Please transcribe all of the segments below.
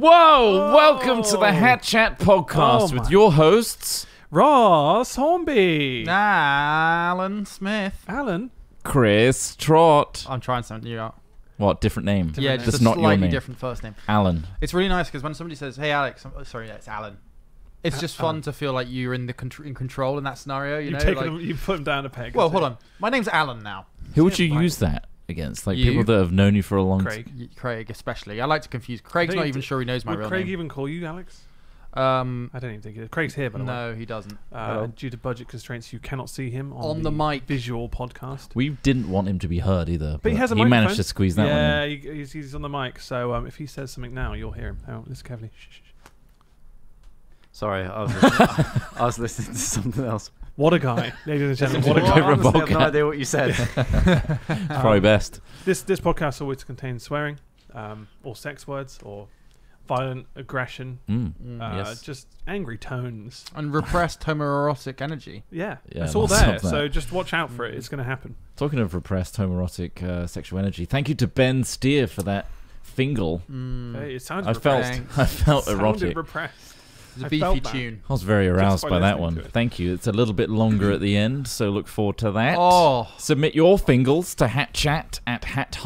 Whoa! Welcome to the Hat Chat podcast with your hosts, Ross Hornby, Alan Smith, Alan, Chris Trott. I'm trying something new out. What, different name? Yeah, just just a not your slightly name. different first name. Alan. It's really nice because when somebody says, "Hey, Alex," sorry, it's Alan. It's just fun to feel like you're in control in that scenario. You know, you put him down a peg. Well, hold on. My name's Alan now. Who would you use that against? Like You? people that have known you for a long Craig. time. Craig, especially. I like to confuse. Craig's not even sure he knows my Would real Craig name. even call you Alex? I I don't even think he is. Craig's here, by the way. No, he doesn't. Due to budget constraints, you cannot see him on the mic visual podcast. We didn't want him to be heard either. But he has a managed microphone. to squeeze that one in. Yeah, he's on the mic. So if he says something now, you'll hear him. Oh, listen carefully. Shh, shh, shh. Sorry, I was listening to something else. What a guy, ladies and gentlemen. What a What guy. a Honestly, I have no podcast. idea what you said. It's probably best. This podcast always contains swearing, or sex words, or violent aggression, Yes. just angry tones. And repressed homoerotic energy. Yeah, Yeah, it's all lots there. of that. So just watch out for it. It's going to happen. Talking of repressed homoerotic sexual energy, thank you to Ben Steer for that fingal. Hey, it sounds I felt sounded erotic. repressed. It's a I beefy felt that. tune. I was very aroused by by that listening one. to it. Thank you. It's a little bit longer at the end, so look forward to that. Oh. Submit your fingals to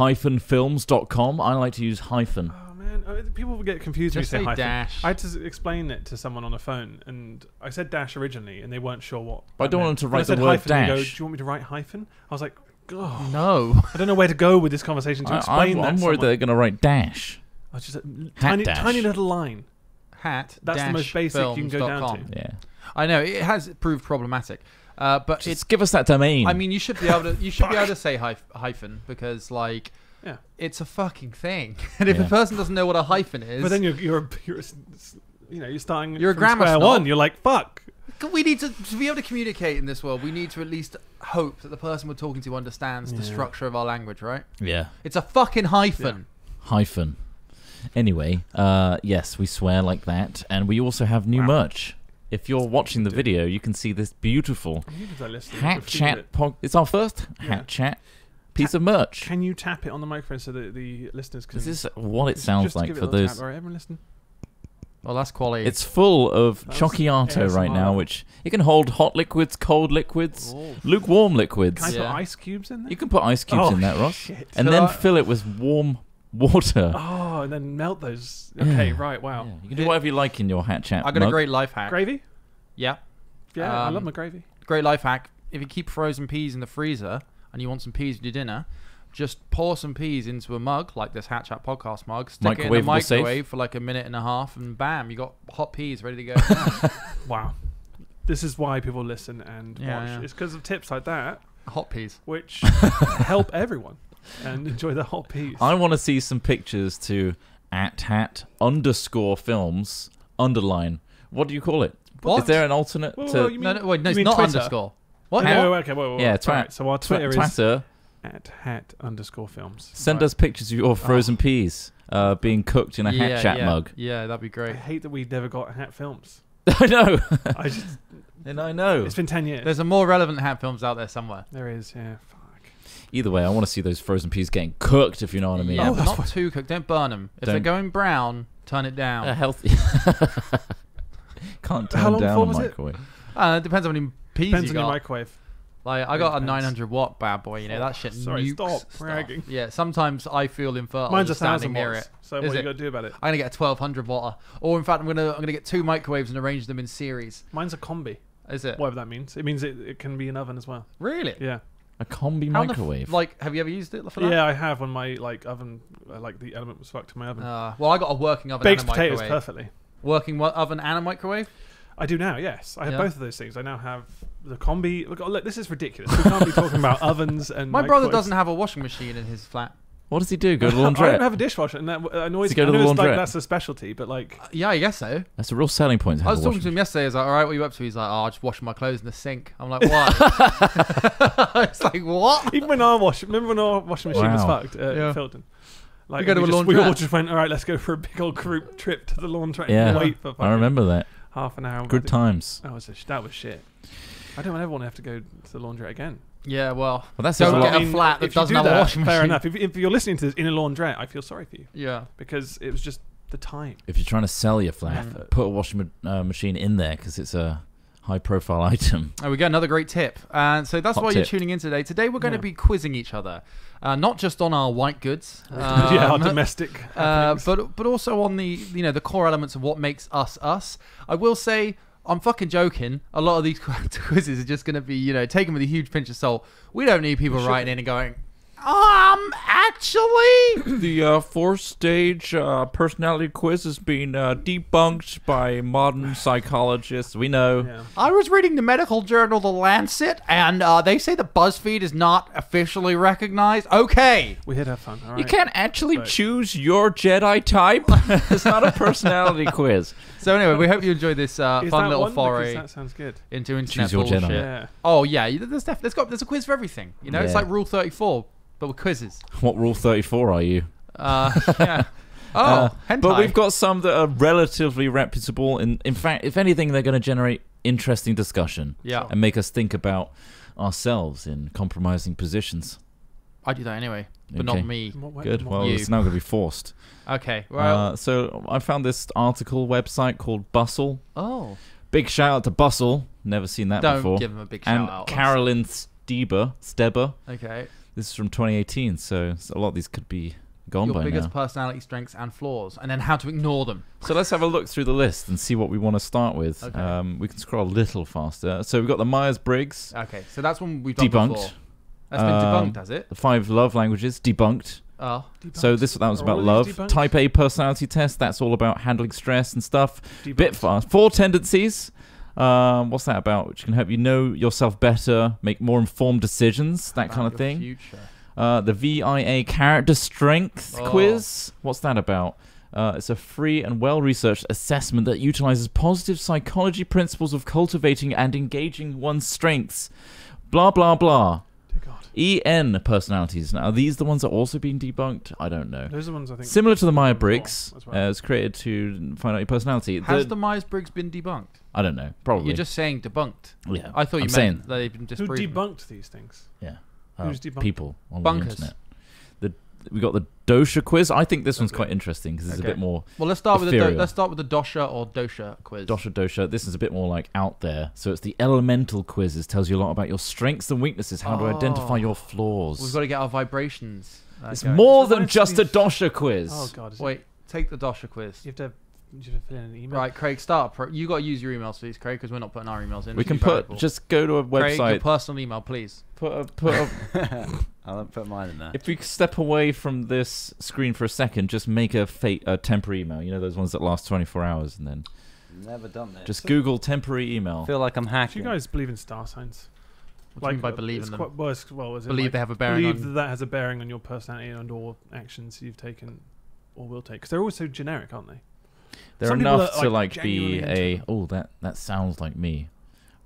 hatchat@hat-films.com. I like to use hyphen. Oh man, people will get confused when you Just say say hyphen. dash. I had to explain it to someone on the phone, and I said dash originally, and they weren't sure what. But I that don't meant. want them to When I write the said word hyphen, they go, dash. do you want me to write hyphen? I was like, oh, No. I don't know where to go with this conversation to explain that. I'm worried to they're going to write dash. I was just tiny dash. little line. Hat. That's the most basic you can go down to. Yeah. I know it has proved problematic, but it's. Just give us that domain. I mean, you should be able to. You should be able to say hyphen because, like, Yeah. it's a fucking thing. And if Yeah. a person doesn't know what a hyphen is, But then you're starting. You're a from grammar square snob. one. You're like, fuck. we need to be able to communicate in this world. We need to at least hope that the person we're talking to understands the Yeah. structure of our language, right? yeah. It's a fucking hyphen. Hyphen. Anyway, yes, we swear like that, and we also have new merch. If you're watching the video, you can see this beautiful Hat Chat. It's our first Hat Chat piece of merch. Can you tap it on the microphone so that the listeners can? This is what it sounds just like give it for a little those. tap. All right, everyone listen. Well, that's quality. It's full of That was Chocchiato right now, ASMR. which it can hold hot liquids, cold liquids, Oh. lukewarm liquids. Can I put Yeah. ice cubes in there? You can put ice cubes Oh, in that, Ross, shit. and So then I- fill it with warm water. Oh, and then melt those. Okay, Yeah. right. Wow. Yeah, you can do whatever you like in your Hat Chat. I got a mug. great life hack. Gravy? Yeah. Yeah, I love Um, my gravy. Great life hack. If you keep frozen peas in the freezer and you want some peas with your dinner, just pour some peas into a mug, like this Hat Chat podcast mug, stick it in the Microwavable safe? microwave for like a minute and a half, and bam, you got hot peas ready to go. Wow. This is why people listen and Yeah, watch. yeah. It's because of tips like that, Hot peas. which help everyone and enjoy the hot peas. I want to see some pictures to @hat_films underline. What do you call it? What? Is there an alternate Whoa, to whoa, you No, mean- no, wait, no, you it's mean not Twitter? underscore. What? No, okay, whoa. Yeah, Alright, so our Twitter is Twitter? @hat_films. Send Right. us pictures of your frozen peas being cooked in a Hat Chat mug. Yeah, that'd be I great. hate that we never got Hat Films. I know. I just, And I know. it's been 10 years. There's a more relevant hat films out there somewhere. There is, yeah. Fuck. Either way, I want to see those frozen peas getting cooked, if you know what I mean. Yeah, Oh, but that's not too cooked. Don't burn them. If they're Don't- going brown, turn it down. Healthy. Can't How turn long down before a was it? microwave. It depends how many peas Depends you on your got. microwave. Like I got a Depends. 900 watt bad boy. You know that shit. Sorry, nukes stop stuff. bragging. Yeah, sometimes I feel infertile. Mine's just 1,000 standing near watts. it. So Is what you it? got to do about it? I'm gonna get a 1200 watt, or in fact, I'm gonna get 2 microwaves and arrange them in series. Mine's a combi. Is it Whatever that means. It means it can be an oven as well. really? Yeah. A combi How the microwave. like, have you ever used it for that? Yeah, I have when my oven, the element was fucked to my oven. Well, I got a working oven Baked and a potatoes microwave. perfectly. Working oven and a microwave. I do now, yes. I have Yeah. both of those things. I now have the combi. Look, this is ridiculous. We can't be talking about ovens and My brother microwaves. doesn't have a washing machine in his flat. What does he do? Go to the I don't laundrette? have a dishwasher, and that annoys Does he go me. to the I know it's like laundrette? that's a specialty, but like, Yeah, I guess so. That's a real selling point. To I have was a talking washing to him yesterday. I was like, "All right, what are you up to?" He's like, "Oh, I just washing my clothes in the sink." I'm like, "Why?" It's like, "What?" even when remember when our washing machine was Wow. fucked Yeah. in Filton? Like, We go to a we laundrette. all just went, all right, let's go for a big old group trip to the laundrette Yeah. and wait for I fucking remember that. half an hour. Good times. That was shit. I don't ever want to have to go to the laundrette again. Yeah, well, Well, that's Don't just a get lot. a flat that if you doesn't do have a that, washing fair machine. enough. If you're listening to this in a laundrette, I feel sorry for you yeah. because it was just the time. If you're trying to sell your flat, put a washing machine in there because it's a high-profile item. Oh, we got another great tip. And so that's Hot why you're tip. tuning in today. Today we're going to be quizzing each other. Not just on our white goods. Our domestic but also on the the core elements of what makes us us. I will say, I'm fucking joking. A lot of these quizzes are just going to be, taken with a huge pinch of salt. We don't need people writing in and going, actually, the 4-stage personality quiz is being debunked by modern psychologists. We know. Yeah. I was reading the medical journal The Lancet, and they say that BuzzFeed is not officially recognized. Okay. We did have fun. All right. You can't actually choose your Jedi type. It's not a personality quiz. So anyway, we hope you enjoy this Is fun that little one? foray Because that sounds good. into internet Choose your bullshit. Jedi. Yeah. Oh yeah, there's a quiz for everything. It's Yeah. like Rule 34, but with quizzes. What Rule 34 are you? Yeah. Oh, hentai. But we've got some that are relatively reputable. In fact, if anything, they're going to generate interesting discussion. Yeah. And make us think about ourselves in compromising positions. I do that anyway, but Okay. not me. Good. Well, You. it's now going to be forced. Okay. Well. So I found this article website called Bustle. Oh. Big shout out to Bustle. Never seen that Don't before. give him a big And shout out. Carolyn Steber. Okay. This is from 2018, so a lot of these could be gone Your by biggest now. personality strengths and flaws, and then how to ignore them. So let's have a look through the list and see what we want to start with. Okay. We can scroll a little faster. So we've got the Myers-Briggs, Okay. So that's one we've done debunked. before. That's been debunked, has it? The 5 love languages, debunked. Oh. So that was Are about all love. these debunked? Type A personality test, that's all about handling stress and stuff. Bit fast. 4 tendencies. What's that about? Which can help you know yourself better, make more informed decisions, that kind of Your thing. Future. The VIA character strength Oh. quiz. What's that about? It's a free and well-researched assessment that utilizes positive psychology principles of cultivating and engaging one's strengths. Blah, blah, blah. Dear God. EN personalities. Now, are these the ones that are also being debunked? I don't know. Those are the ones I think. Similar to the before Myers-Briggs, as well. it's created to find out your personality. Has the Myers-Briggs been debunked? I don't know. Probably. You're just saying debunked. Yeah. I thought you I'm meant saying, that they've been Who disproven. debunked these things? yeah. Who's debunked People on Bunkers. the internet. We got the dosha quiz. I think this one's Okay. quite interesting because it's a Okay. bit more Well, let's start with ethereal. let's start with the dosha or dosha quiz. dosha. This is a bit more like out there. So it's the elemental quizzes. Tells you a lot about your strengths and weaknesses, how to identify your flaws. We've got to get our vibrations. It's going. more So than mine's just a been- dosha quiz. Oh God. Is Wait, take the dosha quiz. You have to fill in an email. Right, Craig, start. You got to use your emails, please, Craig, because we're not putting our emails in. We It's can too valuable. just go to a Craig, your website. personal email, please. Put a I won't put mine in there. If we step away from this screen for a second, just make a temporary email. You know those ones that last 24 hours, and then Never done this. just Google temporary email. I feel like I'm Do hacking. you guys believe in star signs? What do you mean by believe it's in them? quite- well, as in, Believe like, they have a bearing believe on... that has a bearing on your personality and or actions you've taken or will take. Because they're always so generic, aren't they? They're Some people enough are, to like, like be genuinely a that sounds like me,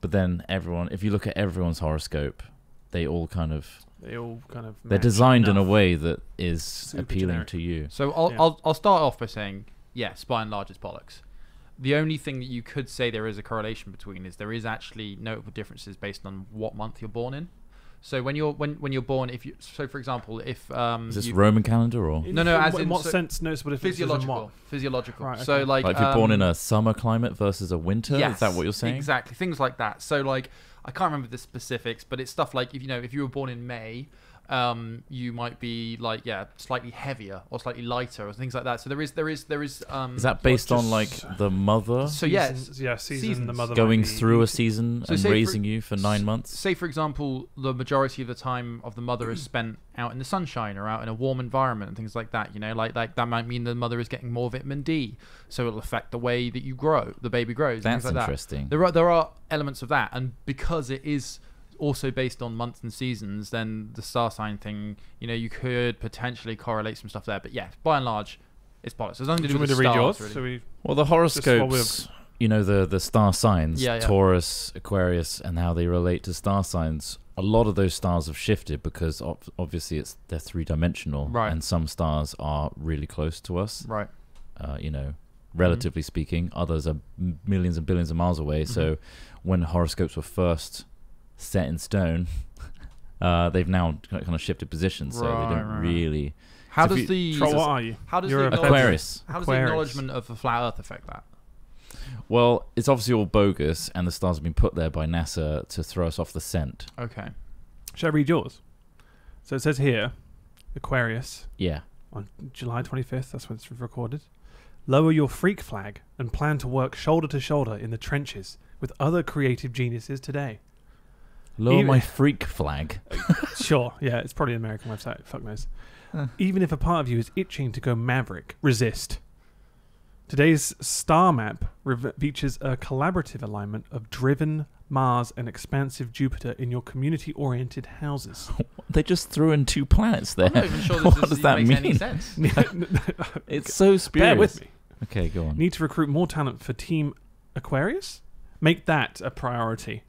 but then if you look at everyone's horoscope, they all kind of They all kind of. they're match designed in a enough. way that is Super appealing generic. to you. So Yeah. I'll start off by saying, yes, by and large, it's bollocks. The only thing that you could say there is a correlation between is there is actually notable differences based on what month you're born in. So when you're born, for example, if Is this Roman calendar or In- No, as in in what so- sense noticeable differences and what? physiological. Right, So okay. like if you're born in a summer climate versus a winter? yes, Is that what you're saying? Exactly, things like that. So like I can't remember the specifics, but it's stuff like if you were born in May, you might be like slightly heavier or slightly lighter or things like that. So there is Is that based on like just- the mother So yes, Seasons, yeah, season. The seasons. mother going might be through a eating- season So and say for- raising you for 9 months? say for example, the majority of the time of the mother is spent out in the sunshine or out in a warm environment and things like that. Like that might mean the mother is getting more vitamin D, so it'll affect the way that you grow, the baby grows. and That's things like interesting. That. There are elements of that, and because it is also based on months and seasons, then the star sign thing, you could potentially correlate some stuff there. But yeah, by and large, it's bollocks. There's nothing to Do do you want with me the to read stars, yours? really. So Well, the horoscopes, the star signs, Yeah. Taurus, Aquarius, and how they relate to star signs. A lot of those stars have shifted because obviously they're 3-dimensional, Right. and some stars are really close to us. Right. Relatively speaking, others are millions and billions of miles away. So when horoscopes were first set in stone, they've now kind of shifted positions, so they don't Right. really How So if does the Trott, what are you? how does You're the a Aquarius. How does the Aquarius. acknowledgement of the flat Earth affect that? Well, it's obviously all bogus, and the stars have been put there by NASA to throw us off the scent. Okay. Shall I read yours? So it says here, Aquarius, Yeah. on July 25th, that's when it's recorded. Lower your freak flag and plan to work shoulder to shoulder in the trenches with other creative geniuses today. Lower Even- my freak flag. Sure, yeah, it's probably an American website. Fuck knows. Even if a part of you is itching to go maverick, resist. Today's star map features a collaborative alignment of driven Mars and expansive Jupiter in your community-oriented houses. They just threw in 2 planets there. I'm not even sure What this does that makes any mean? sense. It's so spurious. Bear with me. Okay, go on. Need to recruit more talent for Team Aquarius? Make that a priority,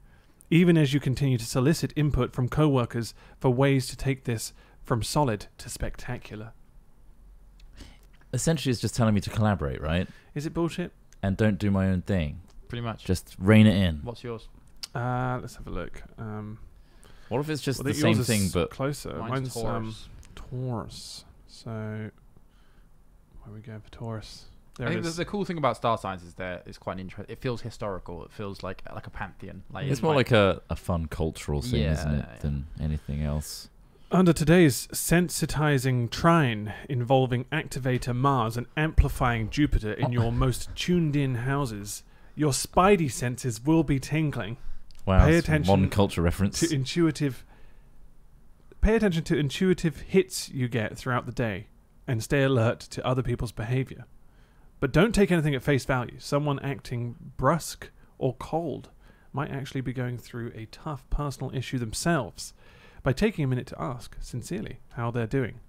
even as you continue to solicit input from co-workers for ways to take this from solid to spectacular. Essentially, it's just telling me to collaborate, right? Is it bullshit? And don't do my own thing. Pretty much. Just rein it in. What's yours? Let's have a look. What if it's just I the think same yours is thing, but closer. Mine's Taurus. Taurus. So, where are we going for Taurus? There I it think is. the cool thing about star signs is it's quite interesting. It feels historical. It feels like a pantheon. Like it's more like a fun cultural thing, Yeah, isn't it, yeah. than anything else? Under today's sensitizing trine involving activator Mars and amplifying Jupiter in your most tuned-in houses, your spidey senses will be tingling. Wow, Pay that's a attention modern culture reference. Pay attention to intuitive hits you get throughout the day, and stay alert to other people's behavior. But don't take anything at face value. Someone acting brusque or cold might actually be going through a tough personal issue themselves. By taking a minute to ask, sincerely, how they're doing,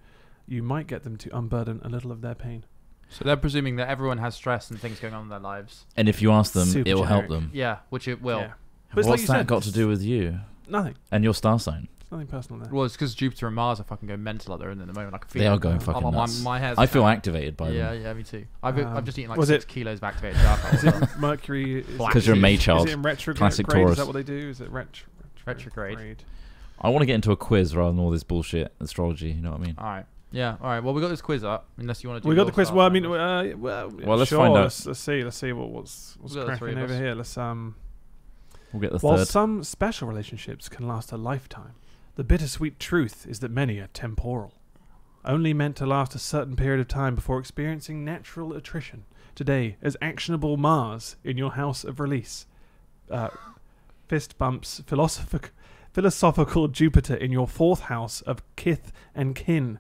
you might get them to unburden a little of their pain. So they're presuming that everyone has stress and things going on in their lives. And if you ask them, Super it will help generic. them. Yeah, which it will. Yeah. But it's What's like you that said, got to do with you Nothing. and your star sign? It's nothing personal there. Well, it's because Jupiter and Mars are fucking going mental out there, and at the moment I can feel They are it. going fucking nuts. My hair's I feel kind activated by yeah, them. yeah, me too. I've just eaten like was 6 it- kilos of activated charcoal. Is it Mercury? Because you're a May child. Is it in retrograde? Classic Is Taurus. that what they do? Is it Retrograde. I want to get into a quiz rather than all this bullshit astrology. You know what I mean? All right. Yeah. All right. Well, we got this quiz up. Unless you want to do. We got your the quiz. star Well, I sign mean, first. well, let's sure, find out. Let's see what's We've got the three cracking of over us. here. Let's We'll get the While third. some special relationships can last a lifetime, the bittersweet truth is that many are temporal, only meant to last a certain period of time before experiencing natural attrition. Today, as actionable Mars in your house of release, fist bumps philosophical Jupiter in your 4th house of kith and kin,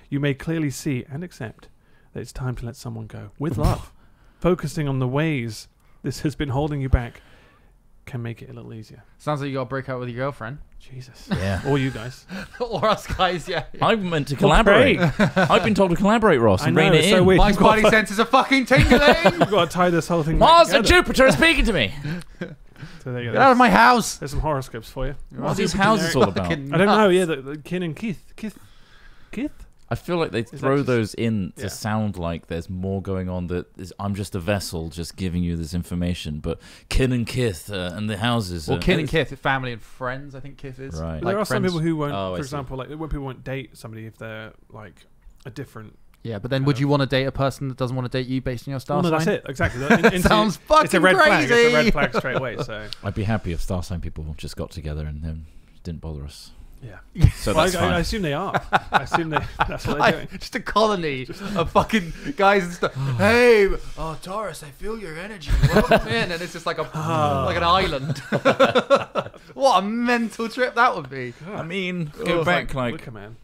you may clearly see and accept that it's time to let someone go with love. Focusing on the ways this has been holding you back can make it a little easier. Sounds like you got to break up with your girlfriend. Jesus. Yeah. Or you guys. Or us guys, yeah. I'm meant to collaborate. I've been told to collaborate, Ross, and rein it it's so in. weird. My You've got spidey senses are fucking tingling. You've got to tie this whole thing Mars back and together. Jupiter are speaking to me. So there you go. Get out of my house. There's some horoscopes for you. What are these Super houses generic. all about? Fucking I don't know. nuts. Yeah, the kin and Kith. I feel like they that throw just- those in to yeah. sound like there's more going on. I'm just a vessel, just giving you this information. But kin and kith and the houses. Well, kin and kith, family and friends. I think kith is. Right. But there are some friends- people who won't, Oh, I for see. example, like when people won't date somebody if they're like a different. Yeah, but then would you want to date a person that doesn't want to date you based on your star Well, no, sign? that's it. Exactly. Sounds fucking It's a red flag. It's a crazy. red flag straight away. So I'd be happy if star sign people just got together and then didn't bother us. yeah. So Well, that's I fine. assume they are. I assume that's what they're doing. Just a colony of fucking guys and stuff. Hey, Taurus, I feel your energy. Welcome in, and it's just like like an island. What a mental trip that would be. I mean, go It's back like, like look, man.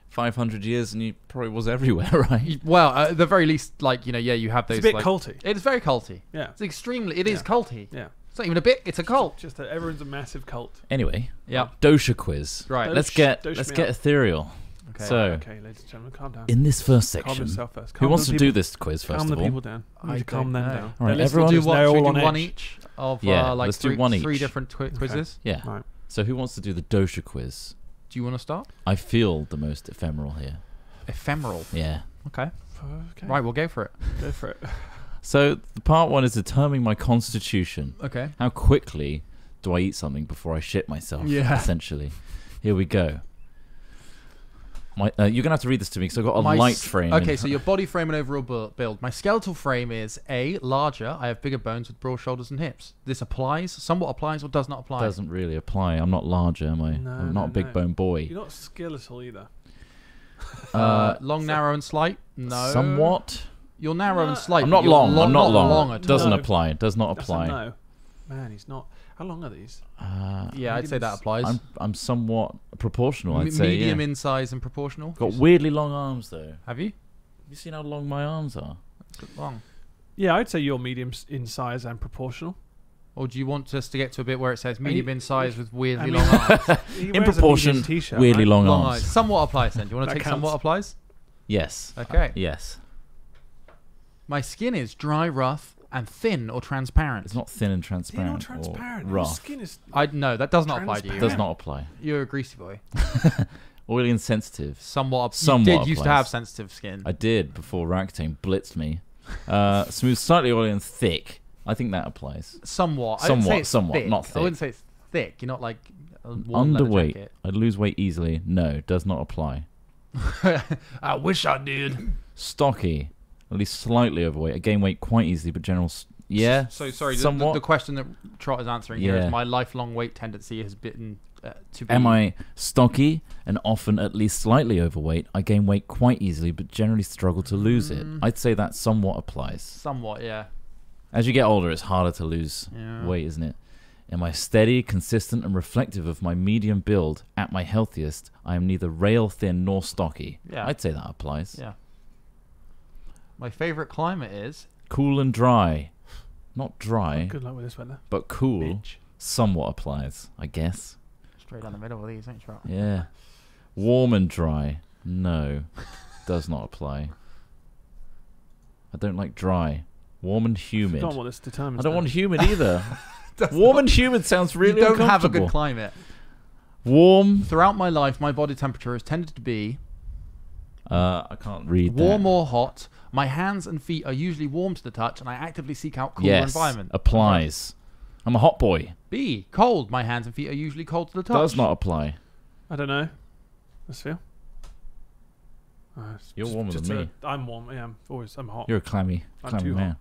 500 years and he probably was everywhere, right? Well, at the very least, like you have those. It's a bit like, culty. It's very culty. Yeah. It's extremely. It is Yeah. culty. Yeah. It's not even a bit. It's a cult. Just that everyone's a massive cult. Anyway, Yeah. dosha quiz. Right. Dosh- Let's get dosh let's me get up. ethereal. Okay. So, Okay, ladies and gentlemen, calm down. in this first Calm section, yourself first. who Calm wants the to people- do this quiz first Calm of the all? people down. You need to calm them down. All right, Let's everyone- do just what? they're Should we all do on one edge. each of Yeah, like let's do three, one three each. different quizzes? Yeah. Right. So who wants to do the dosha quiz? Do you want to start? I feel the most ephemeral here. Ephemeral. Yeah. Okay. Okay. Right, we'll go for it. Go for it. So the part one is determining my constitution. Okay. How quickly do I eat something before I shit myself? Yeah. Essentially. Here we go. You're gonna have to read this to me because I've got a My light s- frame. Okay, so your body frame and overall build. My skeletal frame is A, larger. I have bigger bones with broad shoulders and hips. This applies, somewhat applies, or does not apply. Doesn't really apply. I'm not larger, am I? No, I'm not a big no. bone boy. You're not skeletal either. Long, narrow, and slight? No. Somewhat. You're narrow and slight. I'm but not you're long. I'm not long. long at Doesn't all. apply. Does not That's a apply. no. Man, he's not. How long are these? Yeah, I'd say that applies. I'm somewhat proportional. I'd say. Medium Yeah. in size and proportional. Got weirdly long arms though. Have you? Have you seen how long my arms are? Long. Yeah, I'd say you're medium in size and proportional. Or do you want us to get to a bit where it says medium in size with weirdly I mean, long arms? He In wears a proportion, medium t-shirt, weirdly right? long Long arms. eyes. Somewhat applies then. Do you want to That take counts. somewhat applies? Yes. Okay. Yes. My skin is dry, rough, and thin or transparent. It's not thin and Thin transparent. or transparent? Or Your rough. skin is. No, that does not apply to you. Does not apply. You're a greasy boy. Oily and sensitive. Somewhat. Somewhat You did used to applies. have sensitive skin. I did before Rakutane blitzed me. Smooth, slightly oily and thick. I think that applies. Somewhat. I wouldn't say it's Somewhat, thick. not thick. I wouldn't say it's thick. You're not like a warm leather Underweight. jacket. I'd lose weight easily. No, does not apply. I wish I did. Stocky. At least slightly overweight. I gain weight quite easily, but general. Yeah. So sorry. Somewhat. The question that Trott is answering here Yeah. is my lifelong weight tendency has been to be. Am I stocky and often at least slightly overweight? I gain weight quite easily, but generally struggle to lose it. I'd say that somewhat applies. Somewhat, yeah. As you get older, it's harder to lose Yeah. weight, isn't it? Am I steady, consistent, and reflective of my medium build? At my healthiest, I am neither rail thin nor stocky. Yeah. I'd say that applies. Yeah. My favorite climate is Cool and dry. Not dry, Good luck with this weather. but cool. bitch. Somewhat applies, I guess. Straight down the middle of these, ain't you? Yeah. Warm and dry. No. Does not apply. I don't like dry. Warm and humid. Forgot what this determines. I don't now. want humid either. Warm and humid sounds really You don't have a uncomfortable. good climate. Warm. Throughout my life, my body temperature has tended to be I can't read warm that. or hot. My hands and feet are usually warm to the touch, and I actively seek out cooler Yes. environment. Applies. I'm a hot boy. B. Cold. My hands and feet are usually cold to the touch. Does not apply. I don't know. Let's feel. You're warmer than me. I'm warm. Yeah, I'm hot. You're a clammy I'm too man. hot.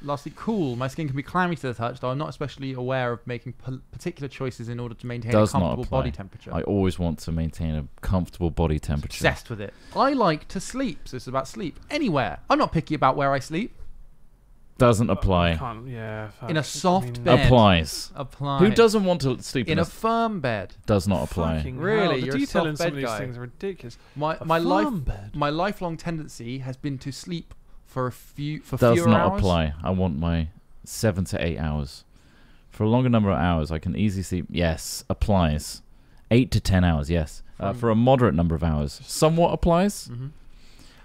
Lastly, cool. My skin can be clammy to the touch, though I'm not especially aware of making particular choices in order to maintain Does a not comfortable apply. body temperature. I always want to maintain a comfortable body temperature. Obsessed with it. I like to sleep. So this is about sleep. Anywhere. I'm not picky about where I sleep. Doesn't I apply. can't, yeah. In a soft mean, bed. Applies. Apply. Who doesn't want to sleep In a firm bed. Does not apply. Fucking Really? hell, the You're a detail soft in some of bed these guy. things are ridiculous. My A my firm bed. my lifelong tendency has been to sleep for Does fewer not hours. apply. I want my 7 to 8 hours. For a longer number of hours, I can easily sleep. Yes, applies. 8 to 10 hours, yes. For a moderate number of hours. Somewhat applies.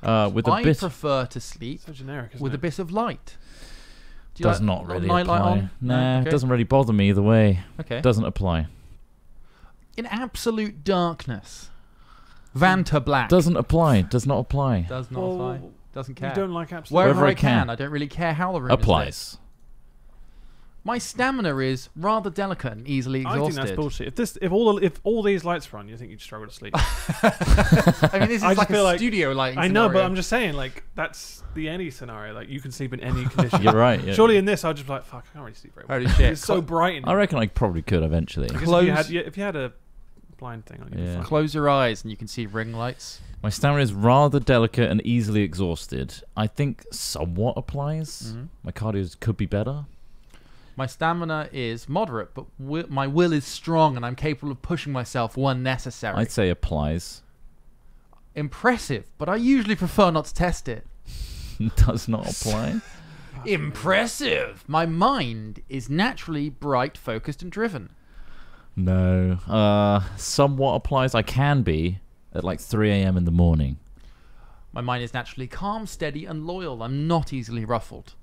With a I bit. prefer to sleep So generic, isn't with it? a bit of light. Do you Does like not really night light apply. on? Nah, Okay. it doesn't really bother me either way. Okay. Doesn't apply. In absolute darkness. Vanta black. Doesn't apply. Does not apply. Does not Well, apply. Doesn't care. You don't like absolute. Wherever Wherever I I can. can. I don't really care how the room is lit. Applies. My stamina is rather delicate and easily I exhausted. think that's bullshit. If all these lights were on, you think you'd struggle to sleep. I mean, this is I just like feel a like- studio lighting I know, but scenario. I'm just saying, like, that's the any scenario. Like, you can sleep in any condition. You're right. Yeah. Surely in this, I'd just be like, fuck, I can't really sleep very well. Holy shit. It's so bright in I here. reckon I probably could eventually. Because Close- if you had a blind thing on, you'd be Yeah. fine. Close your eyes and you can see ring lights. My stamina is rather delicate and easily exhausted. I think somewhat applies. My cardio could be better. My stamina is moderate, but my will is strong and I'm capable of pushing myself when necessary. I'd say applies. Impressive, but I usually prefer not to test it. Does not apply. Impressive! My mind is naturally bright, focused, and driven. No. Somewhat applies. I can be at like 3 a.m. in the morning. My mind is naturally calm, steady, and loyal. I'm not easily ruffled.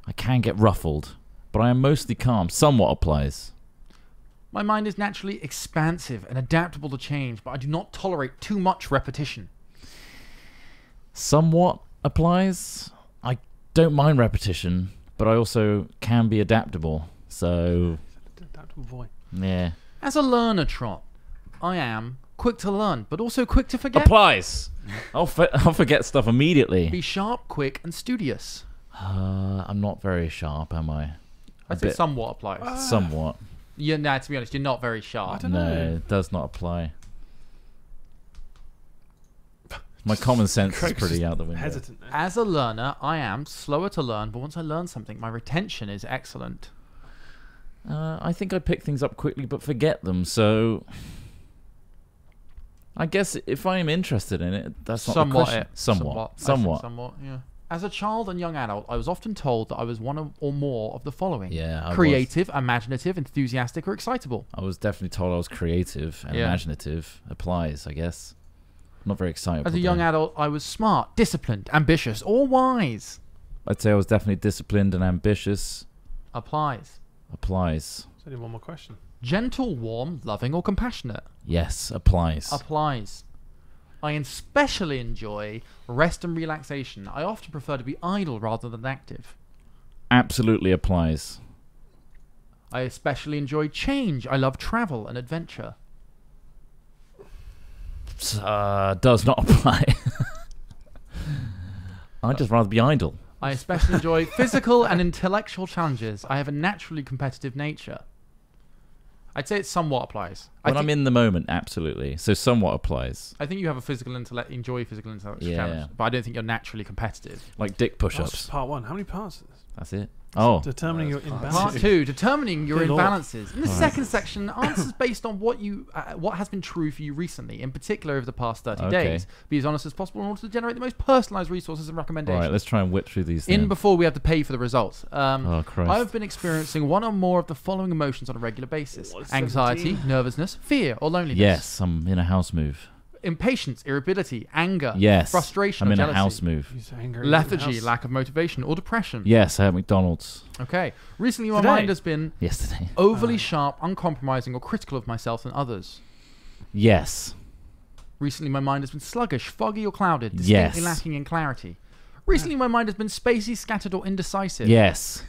I can get ruffled, but I am mostly calm. Somewhat applies. My mind is naturally expansive and adaptable to change, but I do not tolerate too much repetition. Somewhat applies. I don't mind repetition, but I also can be adaptable. So, Adaptable boy. yeah. As a learner, Trott, I am quick to learn, but also quick to forget. Applies. I'll forget stuff immediately. Be sharp, quick, and studious. I'm not very sharp, am I? I'd say somewhat applies. Somewhat. Yeah, nah, to be honest, you're not very sharp. No, it does not apply. My common sense is pretty out the window. Hesitant there. As a learner, I am slower to learn, but once I learn something, my retention is excellent. I think I pick things up quickly but forget them, so I guess if I am interested in it, that's not the question. Somewhat. Somewhat, yeah. As a child and young adult, I was often told that I was one or more of the following. Yeah, creative, imaginative, enthusiastic, or excitable. I was definitely told I was creative and imaginative. Applies, I guess. I'm not very excited. As a young adult, I was smart, disciplined, ambitious, or wise. I'd say I was definitely disciplined and ambitious. Applies. Applies. There's only one more question. Gentle, warm, loving, or compassionate. Yes, applies. Applies. I especially enjoy rest and relaxation. I often prefer to be idle rather than active. Absolutely applies. I especially enjoy change. I love travel and adventure. Does not apply. I'd just rather be idle. I especially enjoy physical and intellectual challenges. I have a naturally competitive nature. I'd say it somewhat applies. When I'm in the moment, absolutely. So somewhat applies. I think you have a enjoy physical intellectual challenge, but I don't think you're naturally competitive. Like dick push-ups. That's part 1. How many parts is this? That's it. Oh. Determining your imbalances. Part 2, determining your Good Lord. imbalances. In the second section, answers based on what has been true for you recently, in particular over the past 30 days. Be as honest as possible in order to generate the most personalised resources and recommendations. All right, let's try and whip through these things. Before we have to pay for the results. Oh, Christ. I have been experiencing one or more of the following emotions on a regular basis. Anxiety, nervousness, fear, or loneliness. Yes, I'm in a house move. Impatience, irritability, anger, yes, frustration, I'm or in jealousy. a house move. Lethargy, lack of motivation, or depression. Yes, I had McDonald's. Okay. Recently, my mind has been yesterday overly sharp, uncompromising, or critical of myself and others. Yes. Recently, my mind has been sluggish, foggy, or clouded, distinctly lacking in clarity. Recently, my mind has been spacey, scattered, or indecisive. Yes.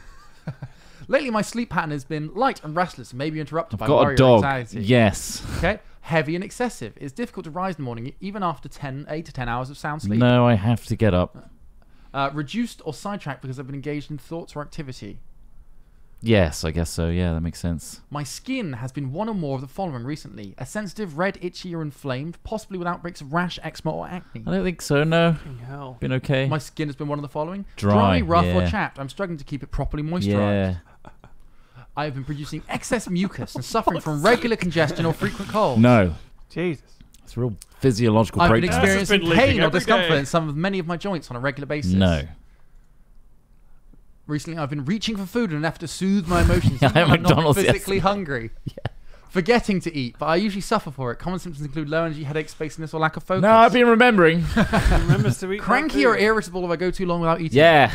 Lately, my sleep pattern has been light and restless, and maybe interrupted by got worry a dog. or anxiety. Yes. Okay. Heavy and excessive. It's difficult to rise in the morning, even after 8 to 10 hours of sound sleep. No, I have to get up. Reduced or sidetracked because I've been engaged in thoughts or activity. Yes, I guess so. Yeah, that makes sense. My skin has been one or more of the following recently. A sensitive, red, itchy, or inflamed, possibly with outbreaks of rash, eczema, or acne. I don't think so, no. Hell. Been okay. My skin has been one of the following. Dry, rough, or chapped. I'm struggling to keep it properly moisturized. Yeah. I have been producing excess mucus and suffering from regular congestion or frequent colds. No. Jesus. It's a real physiological I've been breakdown. experiencing pain or discomfort in many of my joints on a regular basis. No. Recently, I've been reaching for food in an effort to soothe my emotions. I had I'm not McDonald's physically yesterday. hungry. Yeah. Forgetting to eat, but I usually suffer for it. Common symptoms include low energy, headache, spaciness, or lack of focus. No, I've been remembering. Remembers to eat. Cranky or irritable if I go too long without eating. Yeah.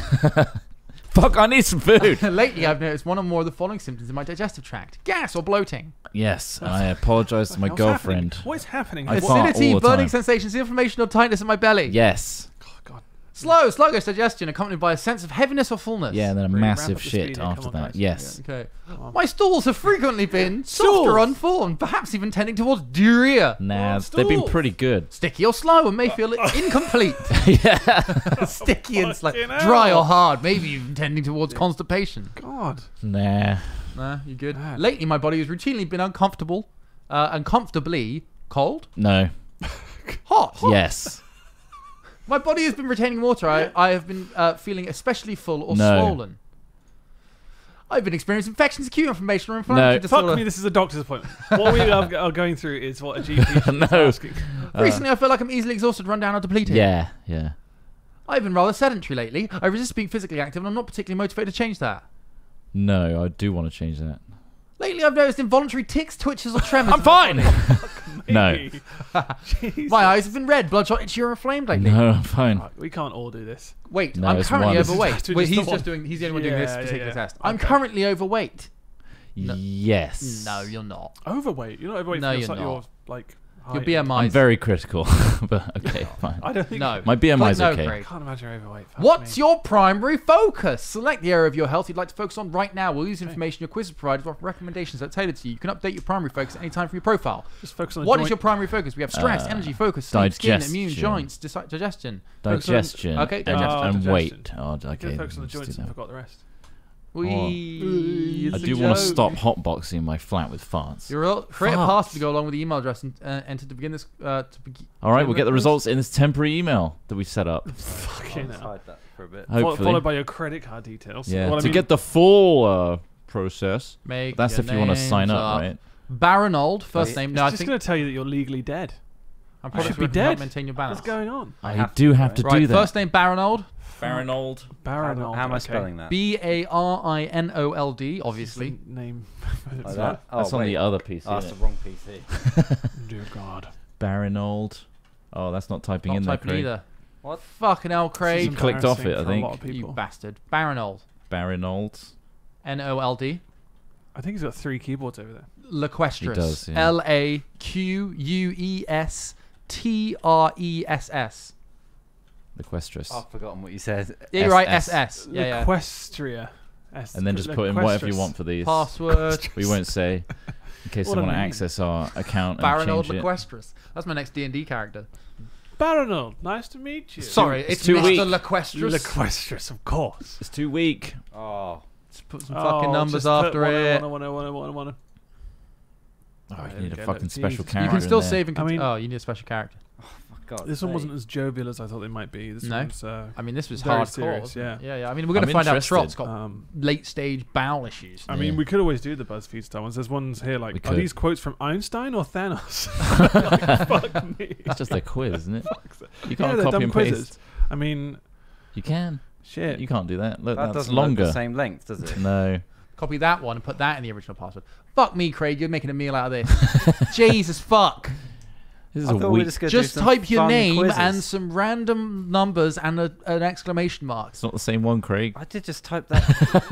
Fuck, I need some food. Lately, I've noticed one or more of the following symptoms in my digestive tract. Gas or bloating. Yes, and I apologise to my girlfriend. What is happening? I fart Acidity, all the burning time. sensations, inflammation or tightness in my belly. Yes. Oh, God. Slow, sluggish digestion accompanied by a sense of heaviness or fullness. Yeah, and then a Really massive ramp up the shit speed here, after come on, that. guys. Yes. Okay. My stools have frequently been soft or Stools? unformed, perhaps even tending towards diarrhea. Nah, they've been stools. pretty good. Sticky or slow and may feel incomplete. Yeah. Sticky and slow. Fucking hell. Dry or hard, maybe even tending towards constipation. God. Nah. Nah, you good? Man. Lately, my body has routinely been uncomfortable, uncomfortably cold, No. hot. Yes. My body has been retaining water. I have been feeling especially full or No. swollen. I've been experiencing infections, acute inflammation, or inflammatory disorder. Fuck me, this is a doctor's appointment. What we are going through is what a GP should be No. asking. Recently, I feel like I'm easily exhausted, run down, or depleted. Yeah. Yeah. I've been rather sedentary lately. I resist being physically active, and I'm not particularly motivated to change that. No, I do want to change that. Lately, I've noticed involuntary tics, twitches, or tremors. I'm fine. No. Jesus. My eyes have been red, bloodshot, itchy, or inflamed lately. No, I'm fine. Right, we can't all do this. Wait, No, I'm it's currently one. overweight. This is Wait, just he's the just one. doing. He's the only one doing this Yeah, particular yeah. test. I'm Okay. currently overweight. Yes. No, you're not. Overweight? You're not overweight. No, for you're your, not. like Your height. BMI. I'm very critical, but okay, fine. I don't think. No. My BMI is No, okay. I Craig. can't imagine you're overweight. Fuck What's me. your primary focus? Select the area of your health you'd like to focus on right now. We'll use information your quiz has provided to offer recommendations that are tailored to you. You can update your primary focus at any time from your profile. Just focus on the What joint. is your primary focus? We have stress, energy, focus, sleep, skin, immune, digestion. joints, digestion. Digestion. Okay, and, digestion. and digestion. weight. Oh, okay. Could focus on the let's do joints and that. forgot the rest. We. I do want to stop hotboxing my flat with farts. Create a password to go along with the email address and enter to begin this. All right, we'll get the results in this temporary email that we set up. Fucking hell. Hide that for a bit. Hopefully. Followed by your credit card details. Yeah. Well, I To mean, get the full process. Make That's your if you want to names sign up, up. right? Baranold, first name. No, I it's just think going to tell you that you're legally dead. I'm You should be help dead. maintain your balance. What's going on? I do have to Right, do that. first name Baranold. Baranold. Baranold. How am I okay. spelling that? Barinold, obviously. It's the name. Like It's that? Oh, That's on wait. the other PC. Oh, that's isn't the wrong PC. not- Dear God. it? Baranold. Oh, that's not typing Not in there, typing Craig. either. What? Fucking hell, This is Craig. You clicked off embarrassing it, I for a lot think. of You people. bastard. Baranold. Baranold. Nold. I think he's got 3 keyboards over there. Laquestress. He does, yeah. Laquestress. Equestrus. I've forgotten what you said. Yeah, you're right. SS. SS. Yeah, Equestria. And then just put in whatever you want for these. Password. We won't say, in case What they a want to name. access our account and Baranold change it. Laquestress. That's my next D&D character. Baranold, nice to meet you. Sorry, it's it's too Mr. weak. Laquestress. Laquestress, of course. It's too weak. Oh. Just put some fucking numbers just put after 1, it. 1, 1, 1, 1, 1, 1. Oh, I you didn't need a get fucking it. special You character. You can still in there. save and I mean- oh, you need a special character. For God's This one sake. wasn't as jovial as I thought they might be. This No? one's, I mean, this was Very hardcore. serious, wasn't it? yeah. Yeah. I mean, we're going to I'm find out interested. Trott's got late stage bowel issues. I mean, Yeah. we could always do the BuzzFeed style ones. There's ones here We like, are could. these quotes from Einstein or Thanos? Like, fuck me. It's just a quiz, isn't it? You Yeah, can't they're copy dumb and quizzes. paste. I mean, You can. shit. You can't do that. Look, That that's doesn't longer. look the same length, does it? No. Copy that one and put that in the original password. Fuck me, Craig. You're making a meal out of this. Jesus fuck. This is I a thought we were week. just gonna do Just some type your fun name quizzes. and some random numbers and an exclamation mark. It's not the same one, Craig. I did just type that.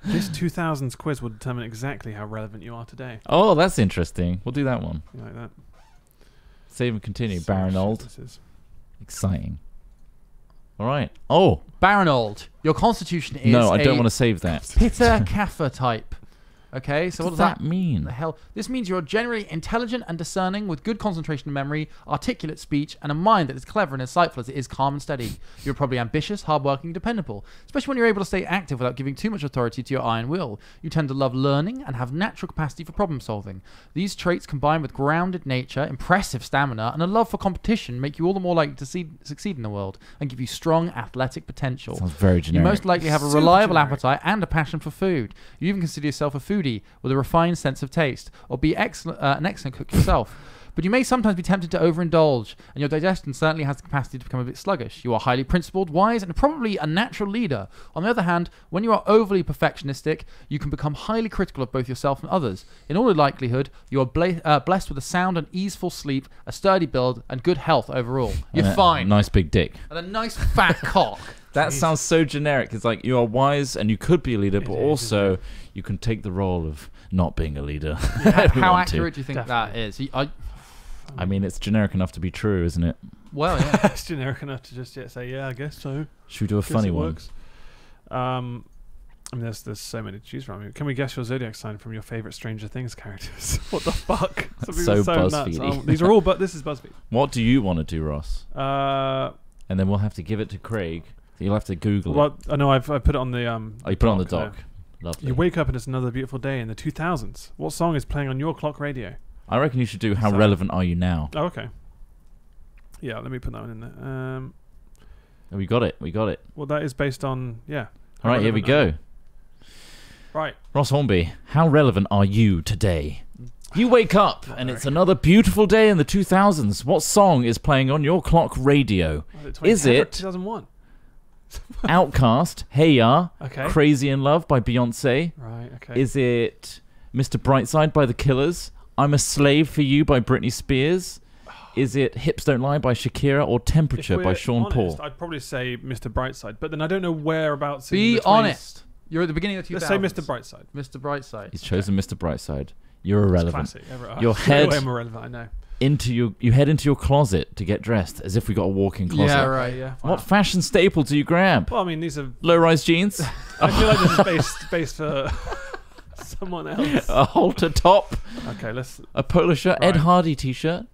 This 2000s quiz will determine exactly how relevant you are today. Oh, that's interesting. We'll do that one. You like that? Save and continue. So shit Baranold. this is. Exciting. All right. Oh, Baranold, your constitution is no, I don't a want to save that. Pitta Kappa type. Okay, so What what does that mean? the hell? This means you're generally intelligent and discerning with good concentration and memory, articulate speech, and a mind that is clever and insightful as it is calm and steady. You're probably ambitious, hardworking, dependable, especially when you're able to stay active without giving too much authority to your iron will. You tend to love learning and have natural capacity for problem solving. These traits combined with grounded nature, impressive stamina, and a love for competition make you all the more likely to succeed in the world and give you strong athletic potential. Sounds very You generic. most likely have a Super reliable generic. appetite and a passion for food. You even consider yourself a foodie with a refined sense of taste, or be an excellent cook yourself. But you may sometimes be tempted to overindulge, and your digestion certainly has the capacity to become a bit sluggish. You are highly principled, wise, and probably a natural leader. On the other hand, when you are overly perfectionistic, you can become highly critical of both yourself and others. In all likelihood, you are blessed with a sound and easeful sleep, a sturdy build, and good health overall. You're And a fine. Nice big dick. And a nice fat cock. That sounds so generic. It's like you are wise and you could be a leader, but It is, also you can take the role of not being a leader. How accurate do you think that Definitely. is? I mean, it's generic enough to be true, isn't it? Well, yeah. That's generic enough to just say, yeah, I guess so. Should we do a Guess funny it one? works. I mean, there's so many to choose from. I mean, can we guess your zodiac sign from your favorite Stranger Things characters? What the fuck? That's Some people so are nuts. BuzzFeedy. These are all, but this is BuzzFeed. What do you want to do, Ross? Uh, And then we'll have to give it to Craig. You'll have to Google it. well, I know I put it on the Oh, you put it on the doc doc. there. Lovely. You wake up and it's another beautiful day in the 2000s. What song is playing on your clock radio? I reckon you should do How Sorry. Relevant Are You Now? Oh, okay. Yeah, let me put that one in there. Oh, we got it. We got it. Well, that is based on, yeah. All right, here we go. Right. Ross Hornby, how relevant are you today? You wake up and it's another beautiful day in the 2000s. What song is playing on your clock radio? Is it 2001? Outcast, Hey Ya, Okay. Crazy in Love by Beyonce? Right, okay. Is it Mr. Brightside by The Killers? I'm a Slave for You by Britney Spears? Is it Hips Don't Lie by Shakira or If Temperature by we're Sean honest, Paul? I'd probably say Mr. Brightside, but then I don't know whereabouts. in Be the 20s. honest. You're at the beginning of the 2000s. Let's say Mr. Brightside. Mr. Brightside. He's chosen Mr. Brightside. You're irrelevant. Classic. Your head I'm irrelevant, I know. you head into your closet to get dressed, as if we got a walk-in closet. Yeah, right. Yeah. What fashion staple do you grab? Well, I mean, these are. Low-rise jeans, I feel like this is based for someone else. a halter top, Okay, let's. a polo shirt, Ed Right. Hardy t-shirt,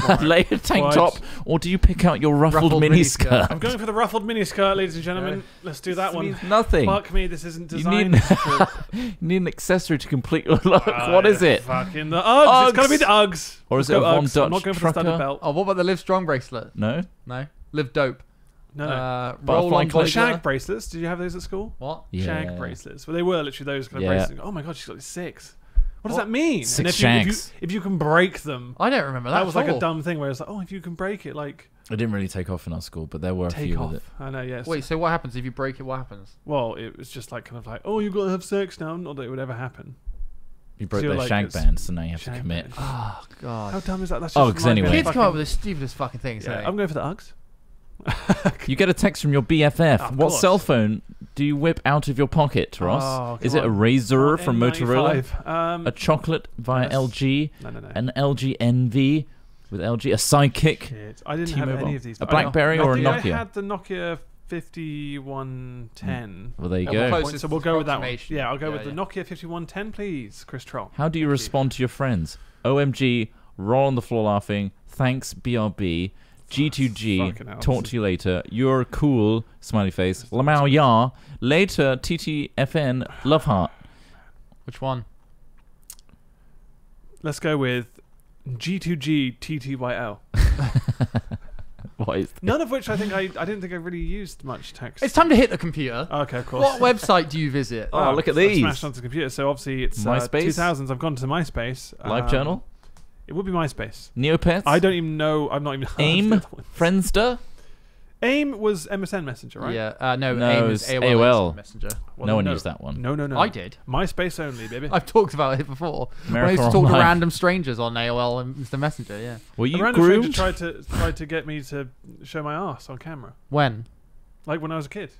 Right. layered tank Right. top, or do you pick out your ruffled mini skirt? I'm going for the ruffled miniskirt, ladies and gentlemen. Let's do that one. Means nothing. Fuck me, this isn't You designed. need, you need an accessory to complete your look. What is it? Fucking the Uggs. It's gotta be the Uggs. Or Let's is it a go Von Uggs. I'm not Dutch going for the studded trucker? belt. Oh, what about the Live Strong bracelet? No? No. Live Dope. No. Roll Butterfly on collar. Shag bracelets. Did you have those at school? What? Yeah. Shag bracelets. Well, they were literally those kind of Yeah. bracelets. Oh my god, she's got 6. What does What? that mean? 6 and if shags. if you can break them, I don't remember that. that was like at all. a dumb thing where it's like, oh, if you can break it, like It didn't really take off in our school, but there were a take few off. with it. I know, yes. Wait, so what happens if you break it? What happens? Well, it was just like kind of like, oh, you've got to have sex now. Not that it would ever happen. You broke So their like shag it's band, so now you have to shag commit. band. Oh God. How dumb is that? That's Uggs just reminds me of anyway. Kids come up with the stupidest fucking things. Yeah, don't I'm going for the Uggs. You get a text from your BFF. Of What course. cell phone do you whip out of your pocket, Ross? Oh, Is come it a on. Razr from Motorola? N95. A chocolate via Yes. LG? No. An LG NV with LG? A Sidekick? Shit. I didn't have T-Mobile. any of these. A BlackBerry or a Nokia? I had the Nokia 5110. Well, there you Oh, go. well, Point, so we'll go with that one. approximation. Yeah, I'll go Yeah, with the yeah. Nokia 5110, please, Chris Troll. How do you respond to your friends? OMG, roll on the floor laughing, thanks BRB, G2G, Fucking hell. talk to you later, you're cool, smiley face, Lamau ya, later TTFN, love heart. Which one? Let's go with G2G TTYL. What is None of which I didn't think I really used much text. It's time to hit the computer. Okay, of course. What website do you visit? Oh, look at I these. smashed onto the computer. So obviously it's MySpace? 2000s. I've gone to MySpace. Live Journal? It would be MySpace. Neopets? I don't even know. I'm not even. AIM? Friendster? AIM was MSN Messenger, right? Yeah. No, No, AIM it's is AOL AOL. Messenger. Well, No one no. used that one. No. I did. MySpace only, baby. I've talked about it before. When I America used to talk to Online. random strangers on AOL and Mr. Messenger. Yeah. Were A you random stranger groomed? tried to get me to show my ass on camera, When? like when I was a kid.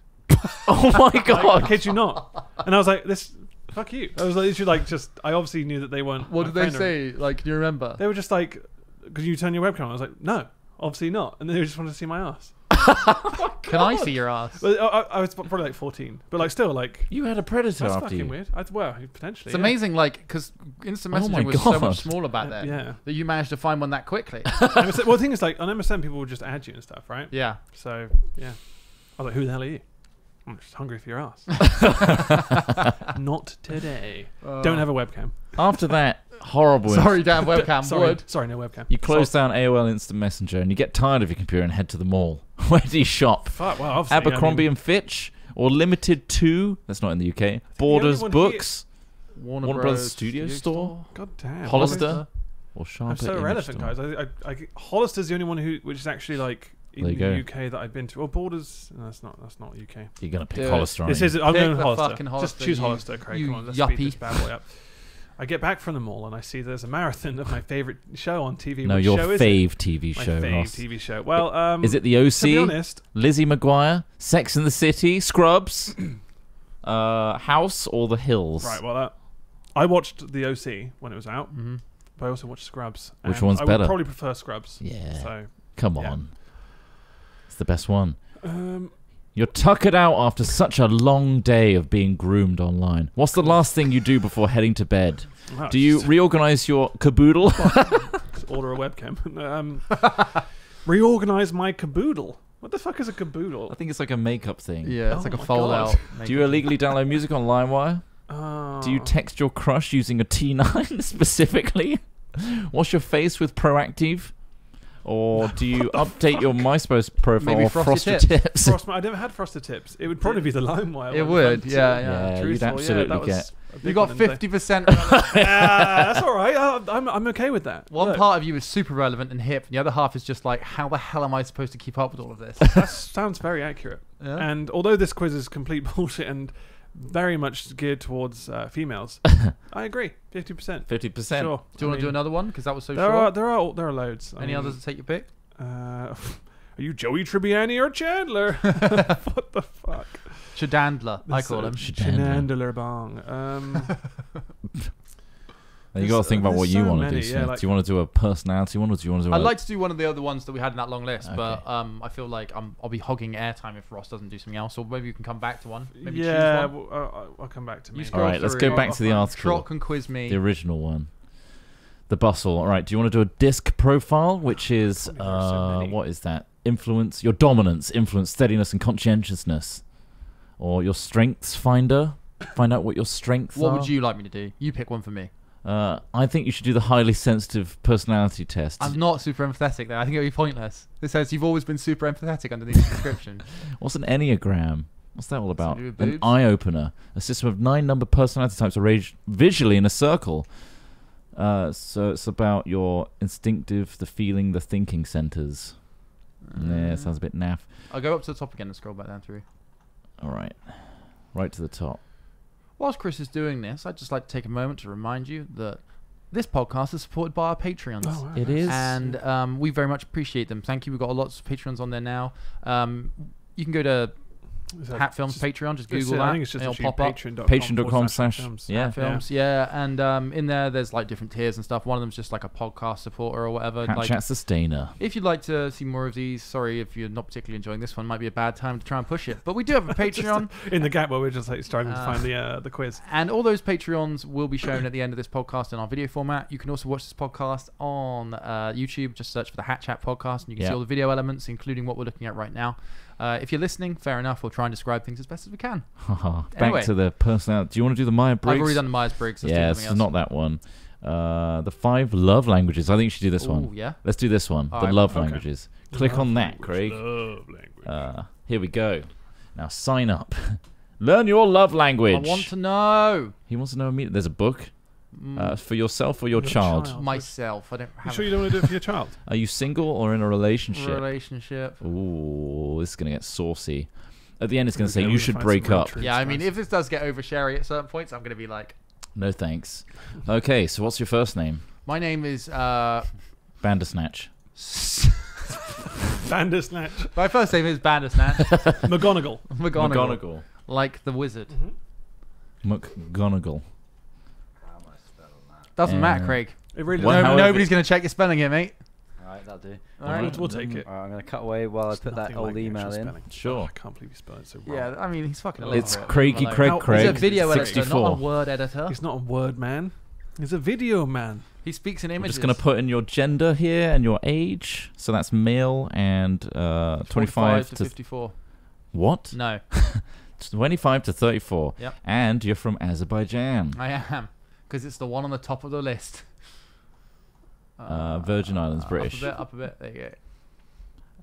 Oh my Like, god! I kid you not. And I was like, this. Fuck you. I was literally like, just. I obviously knew that they weren't. What my did they friend or- say? Like, do you remember? They were just like, could you turn your webcam on? I was like, no, obviously not. And they just wanted to see my ass. Can I see your ass? But I was probably like 14, but like still like. You had a predator That's after fucking you. weird. Well, potentially. It's yeah. amazing, like, because Instant Oh Messenger my was so God. much smaller back then Yeah. that you managed to find one that quickly. MSN well, the thing is, like on MSN, people would just add you and stuff, right? Yeah. So yeah, I was like, who the hell are you? I'm just hungry for your ass. Not today. Don't have a webcam. After that horrible Sorry, damn webcam. Sorry, Would. sorry, no webcam. you close down AOL Instant Messenger and you get tired of your computer and head to the mall. Where do you shop? Fuck. Well, obviously, Abercrombie I mean, and Fitch or Limited 2? That's not in the UK. Borders one Books Warner, Warner Brothers Studio Store? God damn. Hollister or I'm Sharper so Image irrelevant, Store? guys. Hollister's the only one which is actually like in There the you go. UK that I've been to. Well, Borders. No, that's not UK. You're gonna pick Do it. Hollister, aren't This you? is. I'm Pick going the Hollister. fucking Just Hollister, choose you- Hollister, Craig. you Come on, let's yuppie. speed this bad boy up. I get back from the mall and I see there's a marathon of my favorite show on TV. No, Which your show is it? fave TV My show, fave Ross. TV show. Well, Is it the to be OC? honest, Lizzie McGuire? Sex and the City? Scrubs? House or The Hills? right? Well, I watched the OC when it was out, Mm-hmm. but I also watched Scrubs. Which and one's I better? would probably prefer Scrubs. Yeah. So, Come yeah. on. It's the best one. um, You're tuckered out after such a long day of being groomed online. What's the last thing you do before heading to bed? well, Do you just reorganize your caboodle? order a webcam? Reorganize my caboodle. What the fuck is a caboodle? I think it's like a makeup thing. Yeah, it's Oh like a my fold God. out. Do you illegally download music on LimeWire? Do you Oh. text your crush using a T9 specifically? Wash your face with Proactive? Or do you update your MySpace profile Maybe or Frosted Frosted Tips? I never had Frosted Tips. It would probably be the LimeWire. It one, would, if I'm yeah, Yeah, you'd truthful. absolutely that was get- a big You got one in the day. 50%. That's all right. I'm okay with that. One Look, part of you is super relevant and hip, and the other half is just like, how the hell am I supposed to keep up with all of this? that sounds very accurate. Yeah. And although this quiz is complete bullshit and very much geared towards females, I agree. 50%. 50%. Sure. Do you want to do another one? Because that was so There short. are loads. I Any mean, others to take your pick? Are you Joey Tribbiani or Chandler? What the fuck? Shadandler, I call him. Shenandler bong. You got to think about what you want to do, many, Smith. like- do you want to do a personality one, or do you want to do? I'd like to do one of the other ones that we had in that long list, Okay. but I feel like I'll be hogging airtime if Ross doesn't do something else, or maybe you can come back to one. Maybe Yeah, choose one. I'll come back to me. You All scroll right, let's through. go back to the article. Trott can quiz me. The original one. The bustle. All right. Do you want to do a disc profile, which is There are so many. what is that? Influence, your dominance, influence, steadiness, and conscientiousness, or your strengths finder. Find out what your strengths What are. would you like me to do? You pick one for me. I think you should do the highly sensitive personality test. I'm not super empathetic though. I think it would be pointless. It says you've always been super empathetic underneath the description. What's an enneagram? What's that all about? to do with An boobs? eye opener. A system of 9 number personality types arranged visually in a circle. So it's about your instinctive, the feeling, the thinking centers. Yeah, sounds a bit naff. I'll go up to the top again and scroll back down through. All right. Right to the top. Whilst Chris is doing this, I'd just like to take a moment to remind you that this podcast is supported by our Patreons. Oh, wow, It nice. is. And we very much appreciate them. Thank you. We've got lots of Patreons on there now. You can go to Is that Hat Films just- Patreon. Just it's, Google that. I think it's just and it'll actually pop up. Patreon.com/. Yeah. Hat Films, yeah. And in there, there's like different tiers and stuff. One of them's just like a podcast supporter or whatever. Hat Like, Chat Sustainer. if you'd like to see more of these, sorry if you're not particularly enjoying this one, might be a bad time to try and push it. But we do have a Patreon. In the gap where we're just like struggling to find the quiz. And all those Patreons will be shown at the end of this podcast in our video format. You can also watch this podcast on YouTube. Just search for the Hat Chat podcast, and you can see all the video elements, including what we're looking at right now. If you're listening, fair enough. We'll try and describe things as best as we can. Back Anyway. to the personality. Do you want to do the Myers-Briggs? I've already done the Myers-Briggs. Let's do Yeah, something it's else. not that one. The 5 love languages. I think you should do this Ooh, one. yeah. Let's do this one. All The right, love okay. languages. Click on that, Craig. Love language. Here we go. Now sign up. Learn your love language. I want to know He wants to know immediately. There's a book for yourself or your Your child. child. myself. I don't You have sure you don't want to do it for your child? Are you single or in a a relationship? relationship. Ooh, this is gonna get saucy. At the end, it's gonna Okay, say we you can should find break some real up. truths, Yeah, I mean, guys. if this does get over sherry at certain points, I'm going to be like, No thanks. Okay, so what's your first name? my name is. Bandersnatch. Bandersnatch. My first name is Bandersnatch. McGonagall. McGonagall. Like the wizard. McGonagall. Doesn't matter, Craig. It really Well, does. however- Nobody's going to check your spelling here, mate. Alright, that'll do. Alright. We'll take it. Alright, I'm going to cut away while I put that Nothing old like the email actual in. spelling. Sure. Oh, I can't believe you spelled it so wrong. Yeah, I mean, he's fucking. It's illiterate. Craigie Leave him Craig alone. Craig. He's a video editor, 64. not a word editor. He's not a word man. He's a video man. He speaks in I'm images. just going to put in your gender here and your age. So that's male and 25 45 to to 54. what? No, 25 to 34. Yep. And you're from Azerbaijan. I am. Because it's the one on the top of the list. Virgin Islands, British. Up a bit. There you go.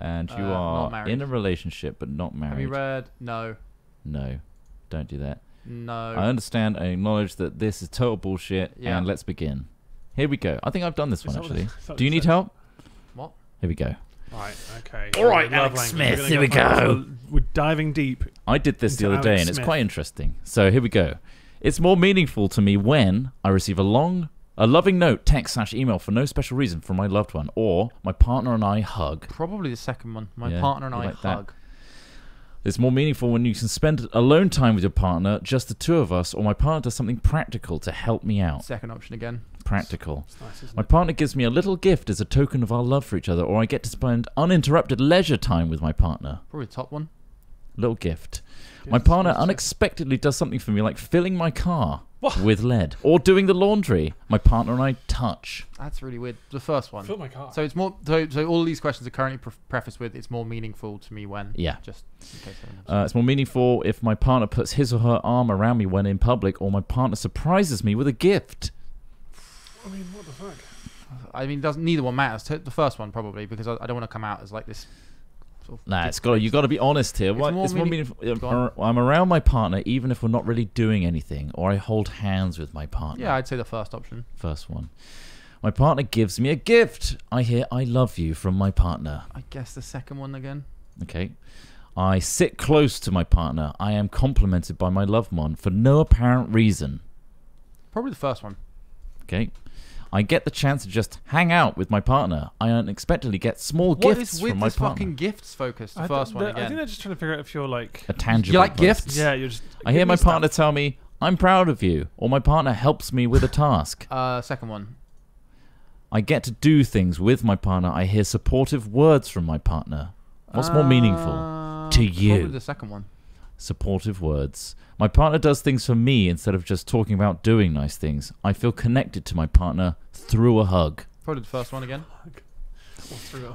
And you not are married. in a relationship but not married. Have you read? No. No, don't do that. No. I understand and acknowledge that this is total bullshit. Yeah. And let's begin. Here we go. I think I've done this one that what actually. it- is that Do you what it need says? help? What? Here we go. Right, okay. All right, Love Alex language. Smith, We're here gonna we find- go. We're diving deep. I did this the Into other day Alex and it's Smith. quite interesting. So here we go. It's more meaningful to me when I receive a loving note, text / email for no special reason from my loved one, or my partner and I hug. Probably the second one. My Yeah, partner and you I like that? hug. It's more meaningful when you can spend alone time with your partner, just the two of us, or my partner does something practical to help me out. Second option again. Practical. It's nice, isn't My it? partner gives me a little gift as a token of our love for each other, or I get to spend uninterrupted leisure time with my partner. Probably the top one. Little gift. Yeah, My it's partner nice, yeah. unexpectedly does something for me, like filling my car with lead, or doing the laundry. My partner and I touch. That's really weird. The first one. Fill my car. So it's more. So all these questions are currently prefaced with "It's more meaningful to me when." Yeah. Just in case anyone else- It's more meaningful if my partner puts his or her arm around me when in public, or my partner surprises me with a gift. I mean, what the fuck? I mean, doesn't neither one matters. The first one probably because I don't want to come out as like this. Sort of Nah, you got to be honest here. It's more It's more meaning- meaningful. Go on. I'm around my partner even if we're not really doing anything, or I hold hands with my partner. Yeah, I'd say the first option. First one. My partner gives me a gift. I hear "I love you" from my partner. I guess the second one again. Okay. I sit close to my partner. I am complimented by my loved one for no apparent reason. Probably the first one. Okay. I get the chance to just hang out with my partner. I unexpectedly get small What gifts is with from my this partner. fucking gifts focus? The I first one I again. think they're just trying to figure out if you're like... A tangible You like person. gifts? Yeah, you're just... I hear give my me stuff. partner tell me, I'm proud of you, or my partner helps me with a task. Second one. I get to do things with my partner. I hear supportive words from my partner. What's more meaningful to you? Probably the second one. Supportive words. My partner does things for me instead of just talking about doing nice things. I feel connected to my partner through a hug. Probably the first one again.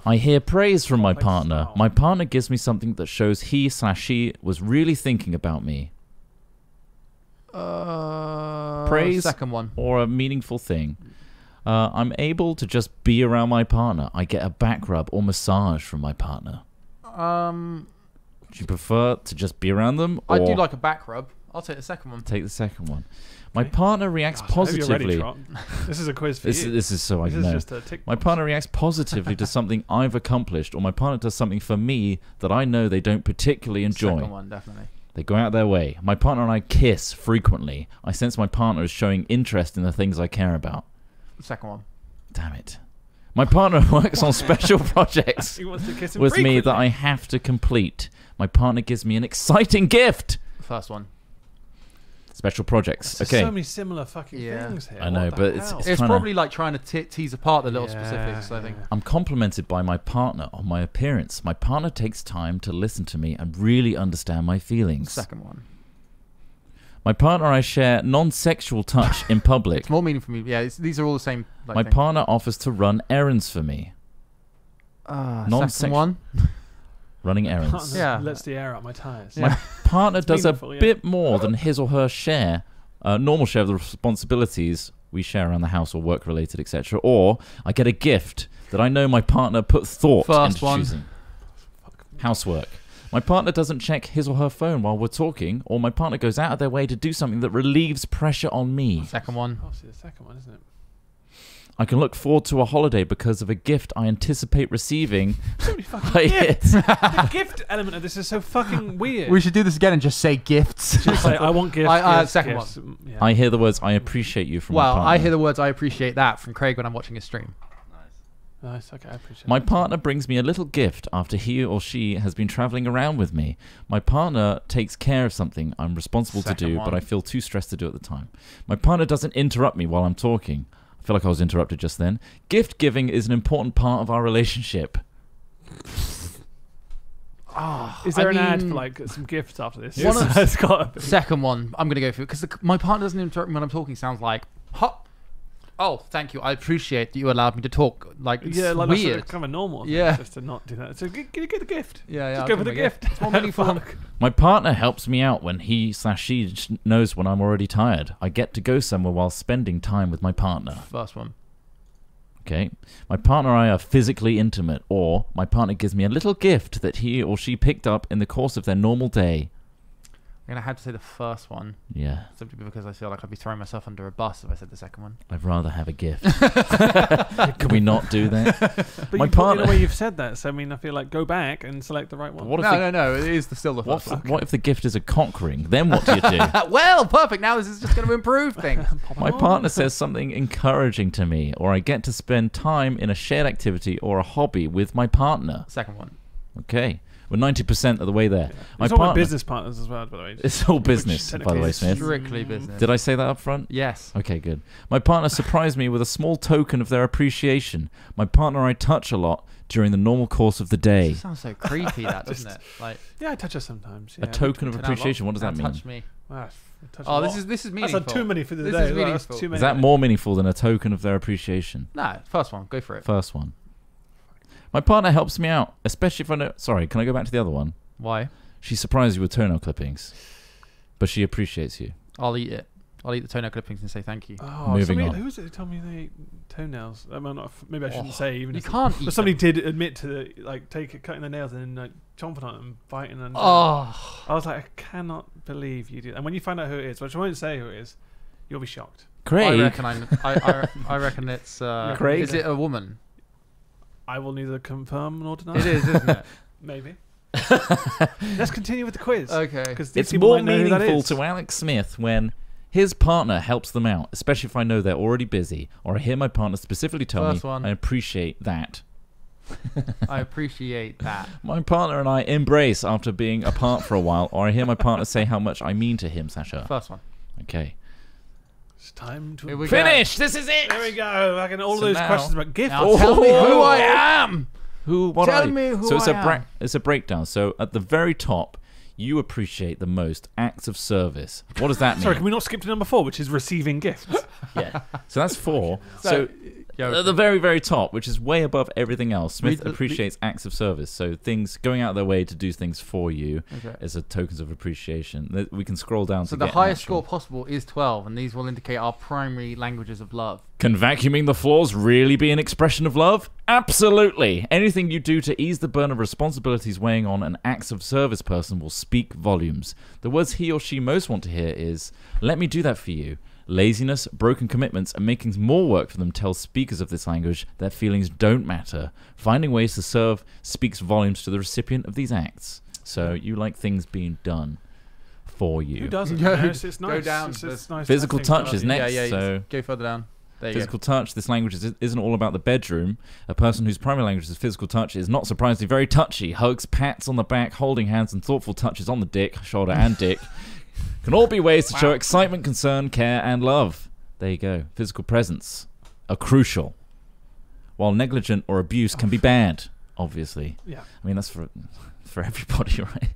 I hear praise from my Complex partner. style. My partner gives me something that shows he/she was really thinking about me. Praise Second one. or a meaningful thing. I'm able to just be around my partner. I get a back rub or massage from my partner. Do you prefer to just be around them? Or I do like a back rub. I'll take the second one. take the second one. My partner reacts positively. This is a quiz for This you. is so I This is know. just a tick My box. partner reacts positively to something I've accomplished, or my partner does something for me that I know they don't particularly enjoy. Second one, definitely. They go out their way. My partner and I kiss frequently. I sense my partner is showing interest in the things I care about. Second one. Damn it. My partner works on special projects He wants to kiss him with me that frequently. I have to complete. My partner gives me an exciting gift. First one. Special projects. There's Okay. so many similar fucking Yeah. things here. I know, What the but it's- hell? it's It's trying to- probably like trying to tease apart the little Yeah, specifics, I think. yeah. I'm complimented by my partner on my appearance. My partner takes time to listen to me and really understand my feelings. Second one. My partner and I share non-sexual touch in public. It's more meaningful for me. Yeah, these are all the same. Like, My thing. partner offers to run errands for me. Second non-sexual- one. Running errands. Partner Yeah. lets the air out my tires. My partner does meaningful, a yeah. bit more than his or her share, normal share of the responsibilities we share around the house or work-related, etc. Or I get a gift that I know my partner put thought First into one. choosing. Housework. My partner doesn't check his or her phone while we're talking, or my partner goes out of their way to do something that relieves pressure on me. Second one. Obviously the second one, isn't it? I can look forward to a holiday because of a gift I anticipate receiving. So many fucking I gifts. hit- The gift element of this is so fucking weird. We should do this again and just say gifts. Just like, I want gifts. gifts, second gifts. Yeah. I hear the words, I appreciate you from my Well, partner. I hear the words "I appreciate that" from Craig when I'm watching his stream. Nice. Okay, I appreciate My it. partner brings me a little gift after he or she has been traveling around with me. My partner takes care of something I'm responsible to Second do, one. but I feel too stressed to do at the time. My partner doesn't interrupt me while I'm talking. I feel like I was interrupted just then. Gift giving is an important part of our relationship. Is there I an ad mean- for like some gifts after this? One of- It's got. Second one, I'm gonna go for it because my partner doesn't interrupt me when I'm talking. Sounds like, oh, thank you. I appreciate that you allowed me to talk. Like, it's Yeah, like that's weird. kind of a normal thing, Yeah. just to not do that. So get the gift. Yeah, Just I'll go give for the him a gift. It's more meaningful. Fuck. My partner helps me out when he/she knows when I'm already tired. I get to go somewhere while spending time with my partner. First one. Okay. My partner and I are physically intimate, or my partner gives me a little gift that he or she picked up in the course of their normal day. I'm gonna have to say the first one Yeah, simply because I feel like I'd be throwing myself under a bus if I said the second one. I'd rather have a gift. Can we not do that? But My in partner- a way you've said that, so I mean, I feel like go back and select the right one. What if the, No. It is still the what, first one. what if the gift is a cock ring? Then what do you do? Well, perfect. Now this is just going to improve things. My partner says something encouraging to me, or I get to spend time in a shared activity or a hobby with my partner. Second one. Okay. We're 90% of the way there. My It's all my partner. business partners as well, by the way. It's all business, by the technically way, is Smith. Strictly business. Did I say that up front? Yes. Okay, good. My partner surprised me with a small token of their appreciation. My partner and I touch a lot during the normal course of the day. It sounds so creepy, that doesn't it? Like Yeah, I touch her sometimes. A Yeah. token of Now appreciation. What does now that mean? Touch me. Ah, I touch Oh, a this lot. is That's meaningful. not too many for the This day. is as well. That's meaningful. too many. Is that more meaningful than a token of their appreciation? No, first one. Go for it. First one. My partner helps me out, especially if I know... Sorry, can I go back to the other one? Why? She surprised you with toenail clippings, but she appreciates you. I'll eat it. I'll eat the toenail clippings and say thank you. Oh, Moving somebody, on. Who was it who told me they ate toenails? I mean, maybe I shouldn't Oh, say even. You if can't eat But somebody them. did admit to cutting their nails and then chomping on them, biting them. Oh. I was like, I cannot believe you did. And when you find out who it is, which I won't say who it is, you'll be shocked. Craig, I reckon it's... Craig? Is it a woman? I will neither confirm nor deny. It is, isn't it? Maybe. Let's continue with the quiz. Okay. Because it's more meaningful to Alex Smith when his partner helps them out, especially if I know they're already busy, or I hear my partner specifically tell First me, one. I appreciate that. I appreciate that. My partner and I embrace after being apart for a while, or I hear my partner say how much I mean to him, Sasha. First one. Okay. It's time to Here we Finish! This is it! There we go. Like in all So those now- questions about gifts. Now tell me who I am. What Tell are you? me who so it's I am. it's a breakdown. So at the very top, you appreciate the most acts of service. What does that mean? Sorry, can we not skip to number 4, which is receiving gifts? Yeah. So that's 4. So Yo, at the very, very top, which is way above everything else, Smith Read- appreciates acts of service. So things going out of their way to do things for you Okay. as a tokens of appreciation. We can scroll down So to the get an highest actual- score possible is 12, and these will indicate our primary languages of love. Can vacuuming the floors really be an expression of love? Absolutely. Anything you do to ease the burden of responsibilities weighing on an acts of service person will speak volumes. The words he or she most want to hear is, let me do that for you. Laziness, broken commitments, and making more work for them tell speakers of this language their feelings don't matter. Finding ways to serve speaks volumes to the recipient of these acts. So you like things being done for you. Who doesn't? Go- It's nice. go down. It's nice. Physical to have touch things is done. next. Yeah, so go further down. There you physical touch, this language isn't all about the bedroom. A person whose primary language is physical touch is not surprisingly very touchy. Hugs, pats on the back, holding hands, and thoughtful touches on the dick, shoulder, and dick can all be ways to show excitement, concern, care, and love. There you go. Physical presence are crucial. While negligent or abuse can be bad, obviously. Yeah. I mean, that's for everybody, right?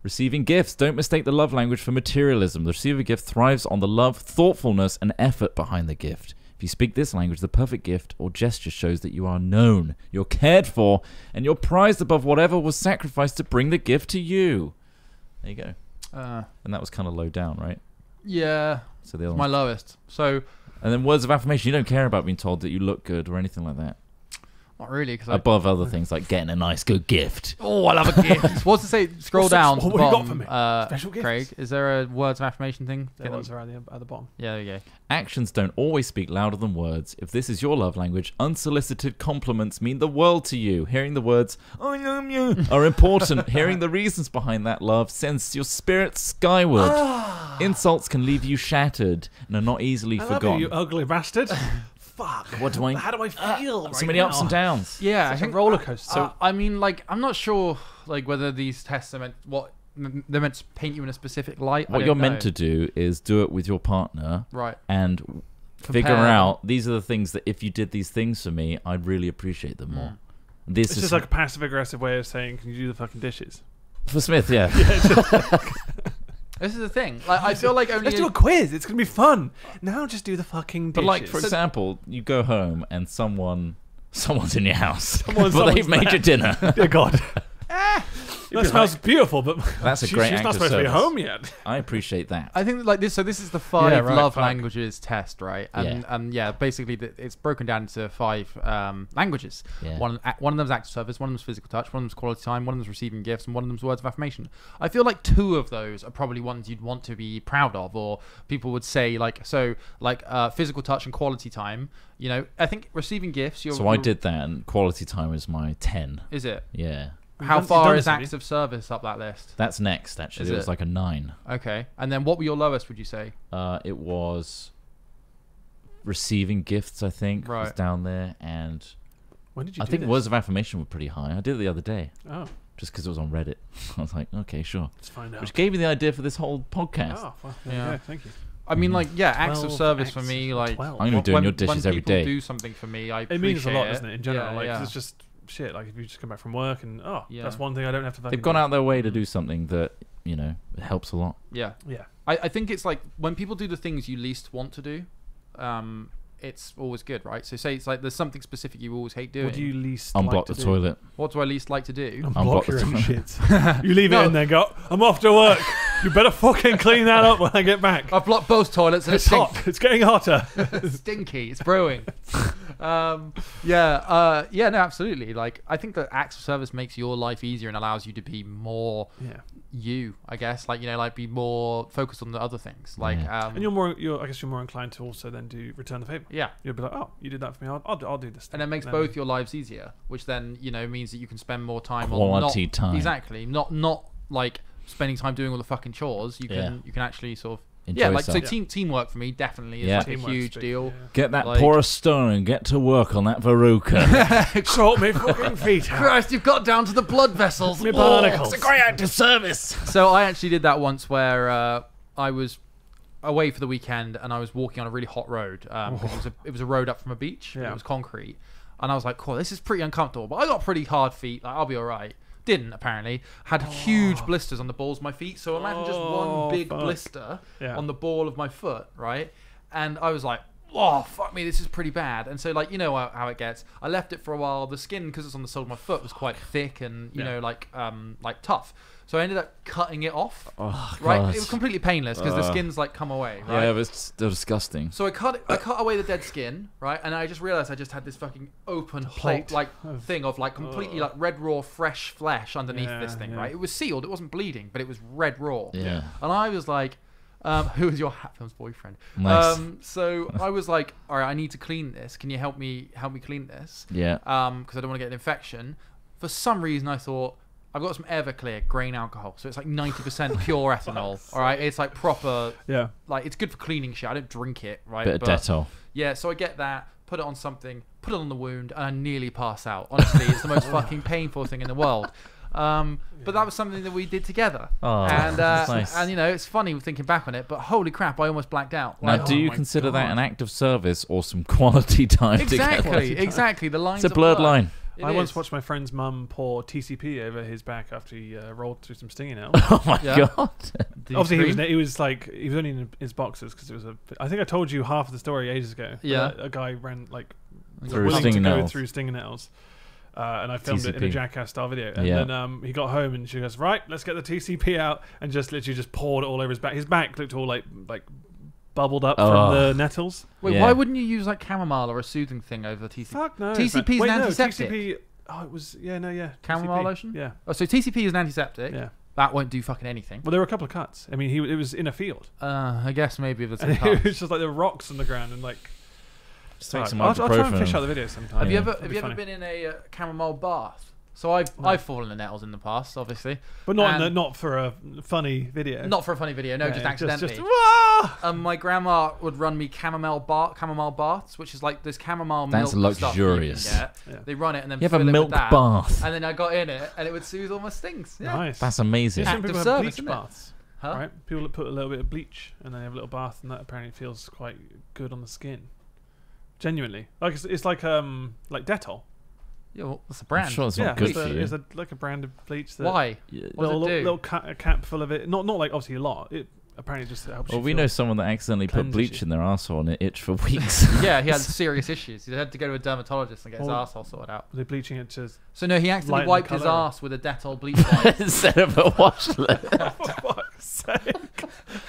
Receiving gifts. Don't mistake the love language for materialism. The receiver gift thrives on the love, thoughtfulness, and effort behind the gift. If you speak this language, the perfect gift or gesture shows that you are known, you're cared for, and you're prized above whatever was sacrificed to bring the gift to you. There you go. And that was kind of low down, right? Yeah, So the other my one. lowest. So, And then words of affirmation. You don't care about being told that you look good or anything like that. not really, because Above other things like getting a nice, good gift. Oh, I love a gift. What's to say? Scroll down to the what have you got bottom. for me? Special gifts? Craig, is there a words of affirmation thing? There Get them- ones are at the bottom. Yeah, there you go. Actions don't always speak louder than words. If this is your love language, unsolicited compliments mean the world to you. Hearing the words, I love you, are important. Hearing the reasons behind that love sends your spirit skyward. Insults can leave you shattered and are not easily I love forgotten. you, you ugly bastard. Fuck. What do I... How do I feel? so many ups and downs. Yeah, I It's a think roller coaster. So I mean, like, I'm not sure, like, whether these tests are meant they're meant to paint you in a specific light. I What don't you're know. meant to do is do it with your partner Right. and figure Compare. out these are the things that if you did these things for me, I'd really appreciate them more. This It's is just like a passive aggressive way of saying, "Can you do the fucking dishes?" for Smith, yeah. This is the thing. Like, I feel like only Let's do a quiz. It's gonna be fun. Now just do the fucking But dishes. like, for example, you go home and someone's in your house, Someone's but they've made there. your dinner. Dear God. That smells beautiful, but That's a great she's act not of supposed to be service. home yet. I appreciate that. I think that, like this. So this is the 5 Yeah, right, love fuck. languages test, right? And yeah, basically it's broken down into 5 languages. Yeah. One of them's acts of service, one of them's physical touch, one of them's quality time, one of them's receiving gifts, and one of them's words of affirmation. I feel like 2 of those are probably ones you'd want to be proud of, or people would say physical touch and quality time. You know, I think receiving gifts. So I did that, and quality time is my 10. Is it? Yeah. How You've far done is this, have acts of service up that list? That's next, actually. Is It was it? like a 9. Okay. And then what were your lowest, would you say? It was receiving gifts, I think, was Right. down there. And When did you I do think this? words of affirmation were pretty high. I did it the other day, Oh, just because it was on Reddit. I was like, okay, sure. let's find out. Which gave me the idea for this whole podcast. Oh, well, there Yeah. you go. Thank you. I mean, like, yeah, acts of 12 service for acts me, of like, 12. I'm gonna be doing when, your dishes when every people day. do something for me, I It means a lot, appreciate doesn't it? In general, Yeah, like 'cause yeah. it's just shit. Like if you just come back from work and Yeah. that's one thing I don't have to. They've fucking gone do. out their way to do something that, it helps a lot. Yeah. Yeah. I think it's like when people do the things you least want to do, it's always good, right? So say it's like there's something specific you always hate doing. What do you least Unblock like the to do? toilet. What do I least like to do? Unblock Unblock the your own toilet. shit. You leave it in there and go, I'm off to work. You better fucking clean that up when I get back. I've blocked both toilets and It's hot. It's getting hotter. stinky. It's brewing. No, absolutely. Like, I think that acts of service makes your life easier and allows you to be more Yeah. you, I guess. Like, like be more focused on the other things. Like, Yeah. And I guess you're more inclined to also then do return the favor. yeah. You'll be like, oh, you did that for me. I'll do this. And it makes then- both your lives easier, which then, means that you can spend more time Quality on time. Exactly. Not like spending time doing all the fucking chores. You can Yeah. you can actually sort of Enjoy Yeah, like so yourself. teamwork for me definitely is Yeah. like a Teamwork's huge big, deal. yeah. Get that Like- porous stone and get to work on that Veruca. Sort me fucking feet out. Christ, you've got down to the blood vessels. Me barnacles. It's a great act of service. So I actually did that once where I was away for the weekend and I was walking on a really hot road. 'Cause it was a road up from a beach. And Yeah. it was concrete. And I was like, cool, this is pretty uncomfortable. But I got pretty hard feet. Like, I'll be all right. Didn't, apparently. Had huge blisters on the balls of my feet. So imagine just one big fuck. blister Yeah. on the ball of my foot, right? And I was like, oh, fuck me, this is pretty bad. And so, like, you know how it gets. I left it for a while. The skin, because it's on the sole of my foot, was quite thick and, you know, like tough. So I ended up cutting it off. Oh, Right? God. It was completely painless because the skin's, like, come away, right? Yeah, it's still disgusting. So I cut away the dead skin, right? And I just realized I just had this fucking open plate plate, like thing of like completely like red raw fresh flesh underneath this thing, Yeah. right? It was sealed, it wasn't bleeding, but it was red raw. Yeah. And I was like, who is your Hat Films boyfriend? Nice. So I was like, all right, I need to clean this. Can you help me clean this? Yeah. Because I don't want to get an infection. For some reason, I thought I've got some Everclear grain alcohol, so it's like 90% pure ethanol. All right, it's like proper. Yeah. Like, it's good for cleaning shit. I don't drink it, right? Bit of Dettol. Yeah, so I get that, put it on something, put it on the wound, and I nearly pass out. Honestly, it's the most fucking painful thing in the world. But that was something that we did together. Oh, and that's nice. and you know, it's funny thinking back on it, but holy crap, I almost blacked out. Now, Like, do oh you my consider that God. an act of service or some quality time Exactly, together? exactly. The lines It's a are blurred blurred. line. It I once is. watched my friend's mum pour TCP over his back after he rolled through some stinging nails. Oh my Yeah. God. Did you Obviously, scream? he was only in his boxers because it was a. I think I told you half of the story ages ago. Yeah. a guy ran like Through willing stinging to go nails. through stinging nails. And I filmed it in a TCP. Jackass style video. And Yeah. then he got home and she goes, right, let's get the TCP out, and just literally just poured it all over his back. His back looked all like bubbled up Oh. from the nettles. Wait, Yeah. why wouldn't you use like chamomile or a soothing thing over TCP? Fuck no. TCP is Wait, an no, antiseptic. TCP, it was chamomile Chamomile lotion? Yeah, Oh, so TCP is an antiseptic. yeah. That won't do fucking anything. Well, there were a couple of cuts. I mean, it was in a field, I guess maybe if it's and a it cut. was just like there were rocks on the ground and like. Just take some I'll try and ibuprofen. fish out the video sometime. Have you Yeah. ever That'd have be you ever funny. been in a chamomile bath? So I've fallen in nettles in the past, obviously. But not And- not for a funny video. Not for a funny video, no, Yeah, just accidentally. Wah! My grandma would run me chamomile baths, which is like this chamomile That's milk stuff you can luxurious. get. Yeah. They run it and then You have fill a it milk with that. bath. And then I got in it, and it would soothe all my stings. Yeah. Nice. That's amazing. Some Active people have service, bleach isn't it? baths, Huh? right? People that put a little bit of bleach and then have a little bath, and that apparently feels quite good on the skin. Genuinely, like it's like Dettol. Yeah, well, that's a I'm brand. sure it's Yeah, not good it's for you. It's like a brand of bleach. That Why? Yeah. What does it do? little cap full of it. Not like obviously a lot. It apparently just helps. Well, you we feel know someone that accidentally put cleanses bleach you. in their arsehole and it itched for weeks. Yeah, he had serious issues. He had to go to a dermatologist and get his Well- arsehole sorted out. They're bleaching it to. So no, he accidentally Lighten the wiped his colour. arse with a Dettol bleach wipe. Instead of a washlet. For fuck's sake!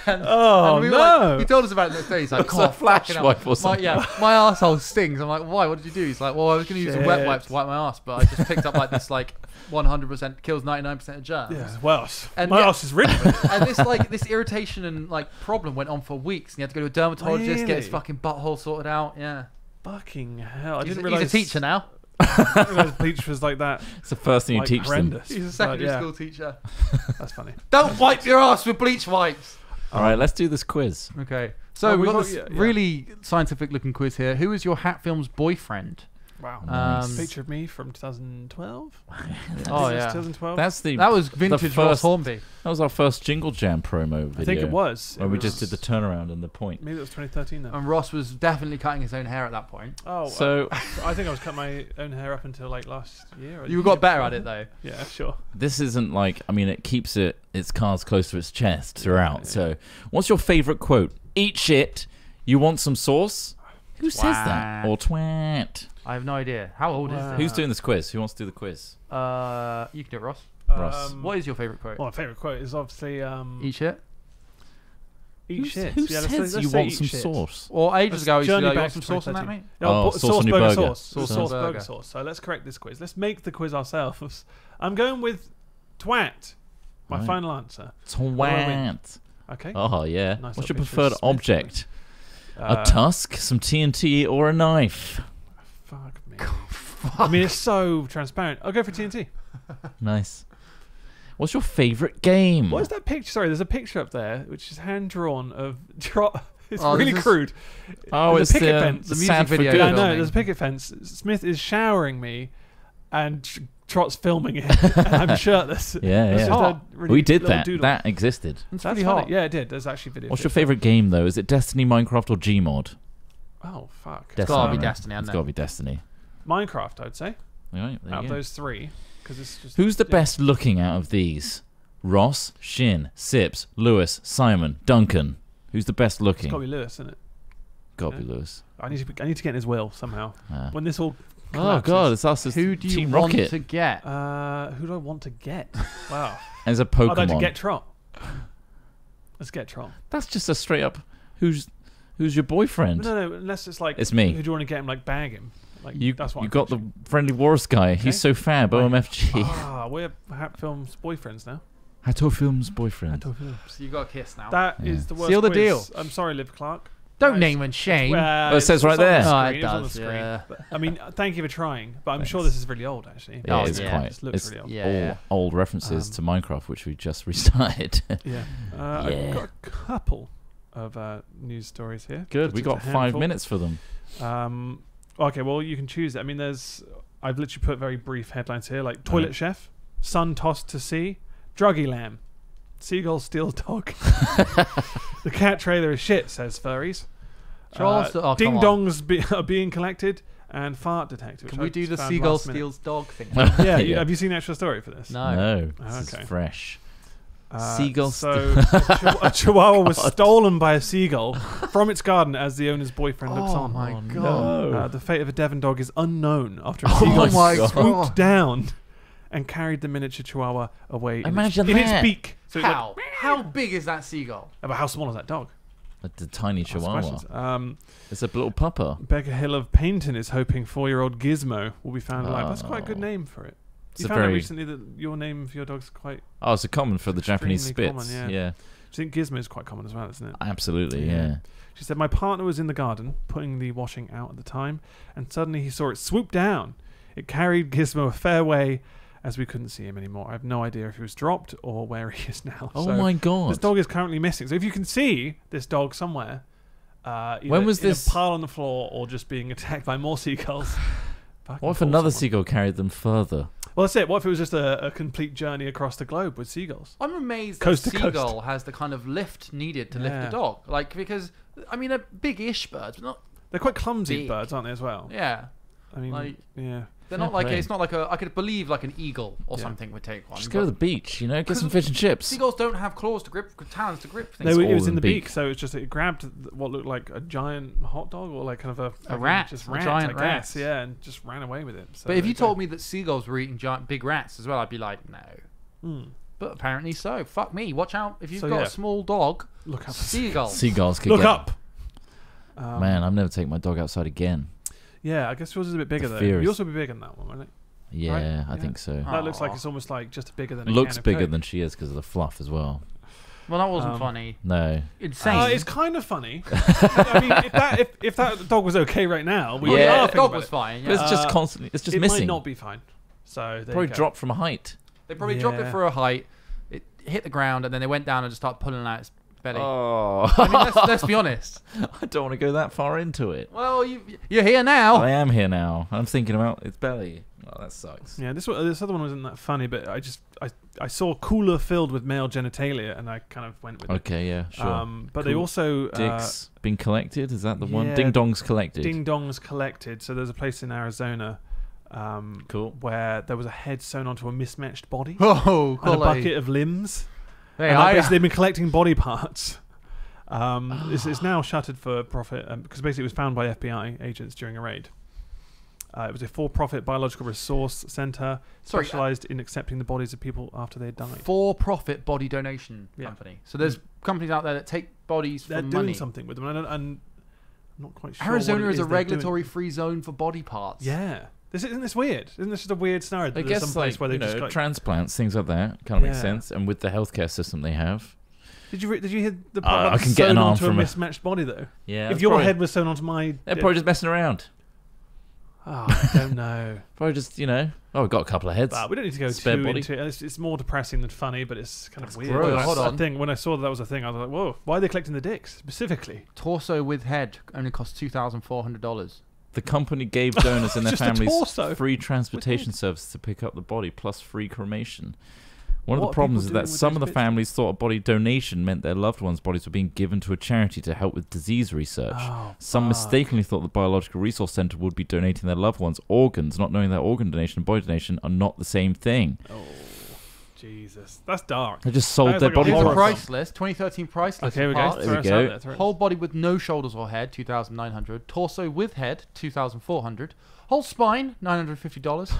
And, Oh, and we were no. like, he told us about it next day. He's like, It's a "Oh, flash fucking hell. wipe or My, something." yeah, my arsehole stings. I'm like, why? What did you do? He's like, well, I was going to use some wet Shit. wipes to wipe my arse, but I just picked up like this, like 100% kills 99% of germs. Yeah. Well, And my yeah. ass is ridden with it. And this irritation and like problem went on for weeks. And he had to go to a dermatologist, get his Really? fucking butthole sorted out. Yeah, Fucking hell! I he's, didn't he's realize. a teacher now. I didn't realize bleach was like that. It's the first thing you Like, teach them. horrendous. He's a But, secondary yeah, school teacher. That's funny. Don't wipe your ass with bleach wipes. All right, let's do this quiz. Okay, so Well, we've we've got got- this yeah. really scientific-looking quiz here. Who is your Hat Films boyfriend? Wow. Nice. Picture of me from 2012. Oh yeah, 2012. That's the that was vintage Ross first- Hornby. that was our first Jingle Jam promo video. I think it was. When It we was- just did the turnaround and the point. Maybe it was 2013 then. And Ross was definitely cutting his own hair at that point. Oh, So I think I was cutting my own hair up until like last year. or You the got year better before. at it though. Yeah, sure. this isn't like, I mean, it keeps its cards close to its chest throughout. Yeah. So what's your favorite quote? Eat shit. You want some sauce? Who says that? Twat. Or twat? I have no idea. How old is Wow. this? Who's doing this quiz? Who wants to do the quiz? You can do it, Ross. Ross. What is your favourite quote? Well, my favourite quote is obviously Eat shit. eat shit. Who Yeah, let's says say you eat want some shit. sauce? Well, ages Let's ago, I used to journey go, you back want some to sauce on that, 2013. mate? Oh, sauce on your burger burger. sauce. Sauce Sauce on burger burger. sauce. So let's correct this quiz. Let's make the quiz ourselves. I'm going with twat. My Right. final answer. Twat. Okay. Oh, yeah. Nice What's your little picture preferred of Smith. object? Uh, A tusk, some TNT, or a knife? Fuck me. I mean, it's so transparent. I'll go for TNT. Nice. What's your favourite game? What is that picture? Sorry, there's a picture up there which is hand drawn of Trott. It's Oh, really this is- crude. Oh, There's it's a picket fence. the the music sad for video. good. Yeah, I know. filming. There's a picket fence. Smith is showering me, and Trott's filming it, and I'm shirtless. Yeah, It's yeah. just a really We did little that. doodle. That existed. It's That's pretty funny. hot. Yeah, it did. There's actually video. What's your footage. favourite game though? Is it Destiny, Minecraft, or Gmod? Oh fuck. It's gotta be right? Destiny, It's hasn't got to it? be Destiny. Minecraft, I'd say. All right, there Out you of go. those three, because it's just. Who's the yeah. best looking out of these? Ross, Shin, Sips, Lewis, Simon, Duncan. Who's the best It's looking? got to be Lewis, isn't it? Gotta be yeah. Lewis. I need to get in his will somehow. Ah. When this all. Oh collapses. god, it's us. It's Who do you Team want Rocket to get? Who do I want to get? Wow. as a I'd like to Pokemon. get Trott. Let's get Trott. That's just a straight up. Who's your boyfriend? No, unless it's like. It's me. Who do you want to get him? Like bag him. Like You that's what you I'm got the picturing. friendly Wars guy. Okay. He's so fab. Right. OMFG. We're Hat Films boyfriends now. Hato Films boyfriend. Hatto Films. So you got a kiss now. That Yeah. is the worst Seal the quiz. deal. I'm sorry, Liv Clark. Don't Nice. name and shame. Well, it says right it's on the there. Oh, screen, it it's on the does, screen. yeah. But, I mean, thank you for trying, but I'm sure Thanks. this is really old, actually. Yeah, Oh, it's yeah. quite. This looks It's really old. Yeah, all yeah. old references to Minecraft, which we just restarted. Yeah. Yeah. I've got a couple of news stories here. Good. Just We a got 5 handful. minutes for them. Okay, well, you can choose it. I mean, I've literally put very brief headlines here, like toilet Right. chef, son tossed to sea, druggy lamb, seagull steals dog. The cat trailer is shit, says furries. Charles, oh, Ding come on. dongs are being collected, and fart detector. Can which we I do the found seagull last minute. steals dog thing? Yeah, Yeah. have you seen the actual story for this? No. No, Oh, this okay. is fresh. Seagull So a chihuahua was stolen by a seagull from its garden as the owner's boyfriend looks Oh on. my Oh, god. no. The fate of a Devon dog is unknown after a Oh seagull my God. swooped down and carried the miniature chihuahua away Imagine in its that. beak. So it's like, How? How big is that seagull? but how small is that dog? The tiny Ask chihuahua. questions. It's a little pupper. Becca Hill of Paynton is hoping 4-year-old Gizmo will be found alive. That's quite a good Oh. name for it. It's You a found out very. recently that your name for your dog's quite... Oh, it's a common for the Japanese extremely Spitz. common, Yeah. I think Gizmo is quite common as well, isn't it? Absolutely. Yeah. Yeah. She said, my partner was in the garden putting the washing out at the time, and suddenly he saw it swoop down. It carried Gizmo a fair way as we couldn't see him anymore. I have no idea if he was dropped or where he is now. Oh So my god. this dog is currently missing. So if you can see this dog somewhere, either When was in this- a pile on the floor or just being attacked by more seagulls. What if another seagull carried them further? Well, that's it. What if it was just a complete journey across the globe with seagulls? I'm amazed Coast that to coast. seagull has the kind of lift needed to lift Yeah. a dog. Like, because, I mean, they're big-ish birds, but not... They're quite clumsy Big. birds, aren't they, as well? Yeah. I mean, Like- yeah. They're Fair not like... play. It's not like a... I could believe, like, an eagle or Yeah. something would take one. Just go to the beach, you know, get 'Cause some fish and chips. Seagulls don't have claws to grip... talons to grip No, things. It's it was all in in the beak. beak, so it's just it grabbed what looked like a giant hot dog or like kind of A rat, just a rat, giant I guess, rat. yeah, and just ran away with it. So But if you there told me that seagulls were eating giant big rats as well, I'd be like, no. go. But apparently so. Fuck me. Watch out. If you've So, got yeah. a small dog, look up, seagulls. Seagulls could look get up. Man, I'm never taking my dog outside again. Yeah, I guess yours is a bit bigger The though. fear is- Yours will be bigger than that one, won't it? Yeah, Right? I Yeah. think so. Oh. That looks like Aw. it's almost like just bigger than. A Looks can of bigger Coke. than she is because of the fluff as well. Well, that wasn't Um, funny. No. Insane. It's kind of funny. I mean, if that dog was okay right now, we'd be Yeah. laughing the dog about was it. fine. But Yeah. it's just constantly. It's just it missing. might not be fine. So there Probably you go. dropped from a height. They probably dropped it Yeah. for a height. It hit the ground, and then they went down and just started pulling out its belly. Oh, I mean, let's be honest. I don't want to go that far into it. Well, you're here now. I am here now. I'm thinking about its belly. Oh, that sucks. Yeah, this other one wasn't that funny, but I saw a cooler filled with male genitalia, and I kind of went with it. Okay, yeah, sure. But they Cool. also Dicks been collected? Is that the one? yeah, Ding dongs collected. ding dongs collected. So there's a place in Arizona Cool. where there was a head sewn onto a mismatched body Oh, and a bucket of limbs. Hey, And basically they've been collecting body parts. It's now shuttered for profit because basically it was found by FBI agents during a raid. It was a for-profit biological resource center Sorry, specialized in accepting the bodies of people after they had died. for-profit body donation Yeah. company. So there's companies out there that take bodies They're for doing money. something with them, and I'm not quite sure. Arizona what it is a they're doing. regulatory-free zone for body parts. Yeah, isn't this weird? Isn't this just a weird scenario? I That there's guess some place like, where they you just know, got. transplants, things like that, kind of makes Yeah. sense. And with the healthcare system they have, Did you hear the part I about can get an sewn arm onto a from a- mismatched body though? yeah. If your head was sewn onto my, they're probably just messing around. Oh, I don't know. Probably just, we've got a couple of heads. But we don't need to go Spare too body. into it. It's more depressing than funny, but it's kind of weird. gross. Hold I on. think when I saw that was a thing, I was like, whoa, why are they collecting the dicks specifically? Torso with head only costs $2,400. The company gave donors and their Just a families torso. free transportation service to pick up the body, plus free cremation. One of What the are problems is people that doing with some of those the bits? families thought a body donation meant their loved ones' bodies were being given to a charity to help with disease research. Oh, Some fuck. mistakenly thought the Biological Resource Centre would be donating their loved ones' organs, not knowing that organ donation and body donation are not the same thing. Oh, Jesus. That's dark. They just sold That is their like a body horror Here's a parts. film. price list. 2013 price list. Okay, we for go. parts. There we Throw us go. out there, throw us- Whole body with no shoulders or head, $2,900. Torso with head, $2,400. Whole spine, $950.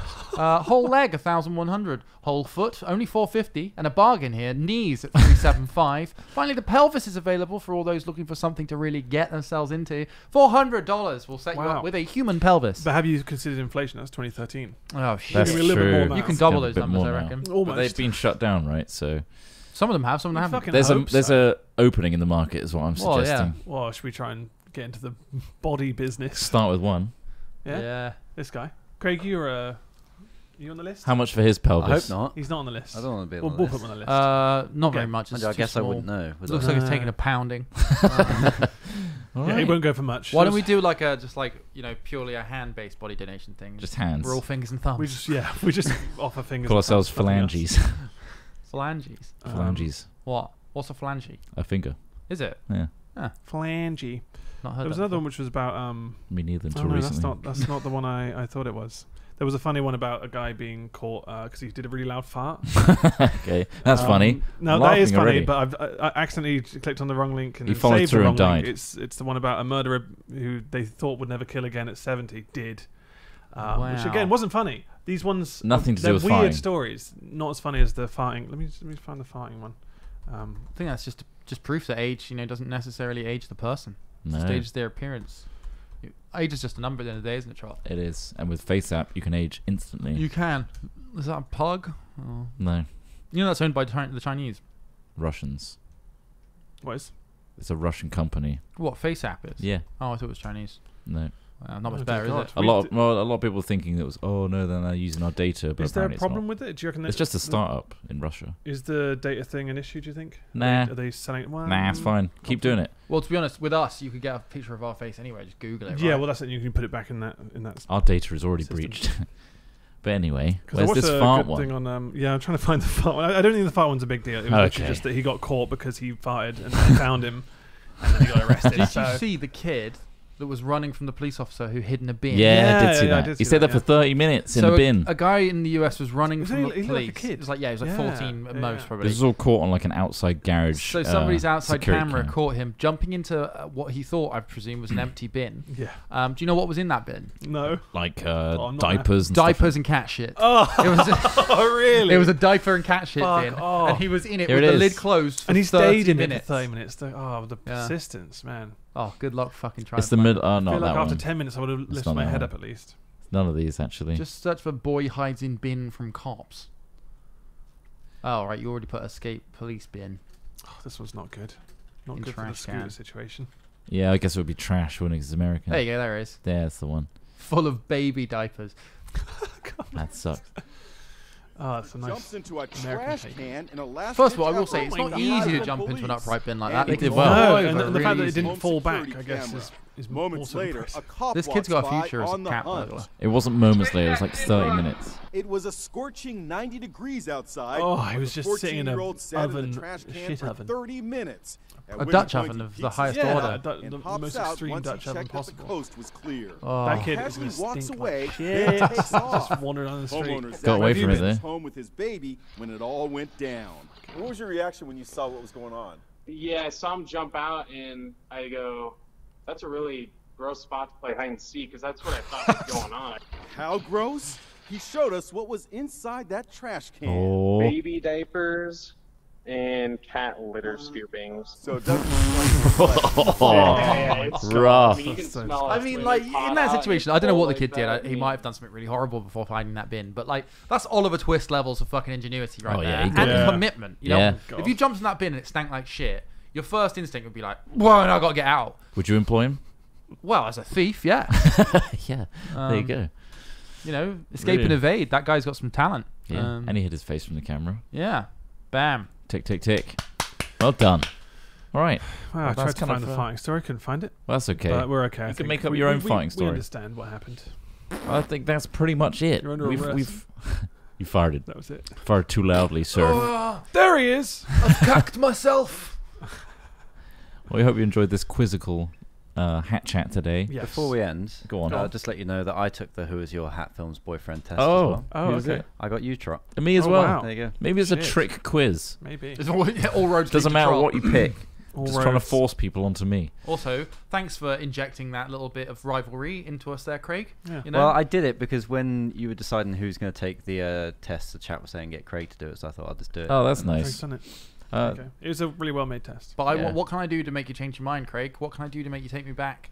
Whole leg, $1,100. Whole foot, only $450. And a bargain here, knees at $375. Finally, the pelvis is available for all those looking for something to really get themselves into. $400 will set you Wow. up with a human pelvis. But have you considered inflation? That's 2013. Oh shit! That's Give me a little bit true. more now. You can It's double gonna those be a bit numbers, more I now. reckon. But Almost. they've been shut down, right? So Some of them have, some of them haven't. Fucking there's hope there's so. a opening in the market, is what I'm Well, yeah. suggesting. Well, should we try and get into the body business? Start with one. Yeah. Yeah. This guy. Craig, you on the list? How much for his I pelvis? hope not. He's not on the list. I don't want to be We'll on the put list. him on the list. Not Okay. very much. It's I too guess I small. wouldn't know. would Looks I? like it's taking a pounding. All yeah, he right. won't go for much. Why don't we do like a purely a hand-based body donation thing? Just hands. We're all fingers and thumbs. We just offer fingers. Call and thumbs, ourselves nothing else. phalanges. Phalanges. Phalanges. What? What's a phalange? A finger. Is it? Yeah. Phalange. Not heard There was that another before. one which was about Me neither Oh until no, recently. that's not the one I thought it was. There was a funny one about a guy being caught because he did a really loud fart. Okay, that's funny. No, I'm that is laughing funny, already. but I accidentally clicked on the wrong link and He then followed saved the through wrong and link. died. It's the one about a murderer who they thought would never kill again at 70 did, which again Wow. wasn't funny. These ones Nothing to do they're with weird farting. stories, not as funny as the farting. Let me find the farting one. I think that's just proof that age, doesn't necessarily age the person. No, Just ages their appearance. Age is just a number at the end of the day, isn't it, Trott? it is. And with FaceApp, you can age instantly. You can. Is that a pug? Oh. No, That's owned by the Chinese. Russians. What is? It's a Russian company. What, FaceApp is? Yeah, Oh, I thought it was Chinese. no. Not Oh, much dear better, God. is it? A lot of people were thinking it was. Oh no, then they're using our data. But Is there a apparently problem it's with it? Do you reckon not. It's just a startup in Russia. Is the data thing an issue? Do you think? Nah. Are they selling it? Well, Nah, it's fine. Keep doing it. Well, to be honest, with us, you could get a picture of our face anyway. Just Google it. Yeah, right? well, that's it. You can put it back in that. Our data is already System. breached. But anyway, 'Cause I where's watched this a fart good thing one? on. Yeah, I'm trying to find the fart one. I don't think the fart one's a big deal. It was Okay. literally just that he got caught because he farted and they found him and then he got arrested. Did you so see the kid that was running from the police officer who hid in a bin? Yeah, I Yeah, did see yeah, I that. did He see stayed that, there for 30 minutes in So the bin. A guy in the US was running Was from he- the he looked police. like a kid. It was like, he was like Yeah, 14 at yeah, most, yeah. probably. This was all caught on like an outside garage. So somebody's outside security camera cam. caught him jumping into what he thought, I presume, was an empty bin. yeah. Do you know what was in that bin? No. Like I'm not diapers and stuff. Diapers and cat shit. Oh, It was oh really? it was a diaper and cat shit Fuck bin, off. and he was in it Here with it the is. lid closed for and he 30 stayed in minutes. it for 30 minutes. Oh, the Yeah. persistence, man. Oh, good luck fucking trying. It's to the find mid. it. Oh, I not feel like that after one. 10 minutes I would have lifted not my that head one. up at least. None of these actually. Just search for boy hides in bin from cops. Oh, right, you already put escape police bin. Oh, this was not good. Not In good for the trash scooter can. situation. Yeah, I guess it would be trash, wouldn't it? 'Cause it's American. There you go, there it is. Yeah, that's the one. Full of baby diapers. That sucks. Oh, that's a nice. Jumps into a American trash take. can in a last First of all, I will say, it's my not God. easy to the jump into an police. upright bin like And that. They he did did well. No, Over and the really fact that it easy. didn't fall back, security I guess, camera. is Moments also later, impressive. a cop This kid's got a walks by future as a on the cat hunt. burglar. It wasn't moments later. It was like 30 minutes. It was a scorching 90 degrees outside. Oh, where he was the just sitting in a 14-year-old sat in oven, the trash can shit for oven. 30 minutes. At A which Dutch point oven he of the peeks highest his head order. out The and hops most out extreme once Dutch he oven checked that the possible. coast was clear. Oh. That kid As is he gonna walks stink away, like he shit. takes off. Just wandering on the street. Homeowner said Got away he from it, was though. home with his baby when it all went down. What was your reaction when you saw what was going on? Yeah, I saw him jump out, and I go, that's a really gross spot to play hide and seek, because that's what I thought was going on. How gross? He showed us what was inside that trash can. Oh, Baby diapers and cat litter scoopings. So it doesn't look like Yeah, it's rough. I mean, you can So smell I it mean, when like, it's hot in that out, situation, it's I don't know what the cold kid like did. that. He might have done something really horrible before finding that bin. But, like, that's Oliver Twist levels of fucking ingenuity right Oh, yeah, there. he got And it. commitment. You Yeah. know? If you jumped in that bin and it stank like shit, your first instinct would be like, whoa, I got to get out. would you employ him? Well, as a thief, yeah. Yeah, there you go. You know, escape and Brilliant. evade. That guy's got some talent. Yeah, and he hid his face from the camera. Yeah. Bam. Tick, tick, tick. Well done. All right. Wow, I Well, tried that's to kind find of, the fighting story, couldn't find it. Well, that's okay. But we're okay. I You can think. make up We- your own we- fighting We story. understand what happened. I think that's pretty much it. You're under arrest. You farted. That was it. Farted too loudly, sir. Oh, There he is. I've cacked myself. Well, we hope you enjoyed this quizzical hat chat today. Yes. Before we end, Go on. I'll just let you know that I took the Who Is Your Hat Films boyfriend test as Oh, well. Oh, who's okay. it? I got you, Trott. And me as Oh, well. wow. There you go. Maybe it's a Shit. trick quiz. Maybe. It's all roads lead Doesn't to matter Trott. what you pick. All Just trying to roads. force people onto me. Also, thanks for injecting that little bit of rivalry into us there, Craig. Yeah. You know? Well, I did it because when you were deciding who's going to take the test, the chat was saying get Craig to do it, so I thought I'd just do it. Oh, that's Craig's nice. done it. Uh, Okay. It was a really well made test. But Yeah. what can I do to make you change your mind, Craig? What can I do to make you take me back?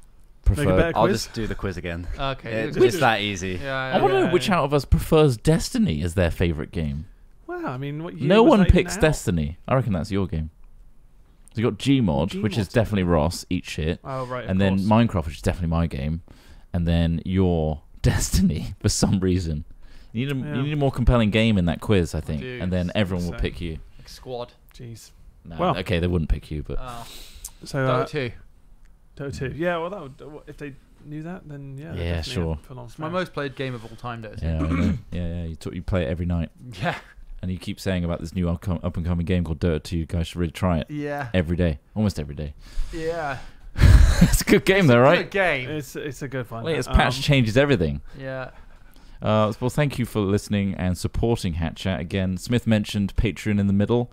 Make a prefer. better I'll quiz? just do the quiz again. Okay. It's that easy. Yeah, I want to know Yeah, which yeah. out of us prefers Destiny as their favorite game. Well, I mean, what year No was one that even picks out? Destiny. I reckon that's your game. So you got Gmod, which is Gmod's definitely Ross, eat shit, Oh, right. and then Minecraft, which is definitely my game, and then your Destiny for some reason. You need a more compelling game in that quiz, I think, do. and then everyone will Same. pick you. Like squad. Jeez. No, Well- okay, they wouldn't pick you, but So, Dota 2. Dota 2. Yeah, well, that would, if they knew that, then yeah. Yeah, definitely sure. full on It's my fan. most played game of all time, Dota 2. yeah, I know. Yeah. You play it every night, Yeah. and you keep saying about this new up and coming game called Dota 2. You guys should really try it Yeah. every day, almost every day. Yeah. It's a good game, though, right? Good game. It's a good one. Well, its patch changes everything. Yeah. Well, thank you for listening and supporting Hat Chat. Again, Smith mentioned Patreon in the middle.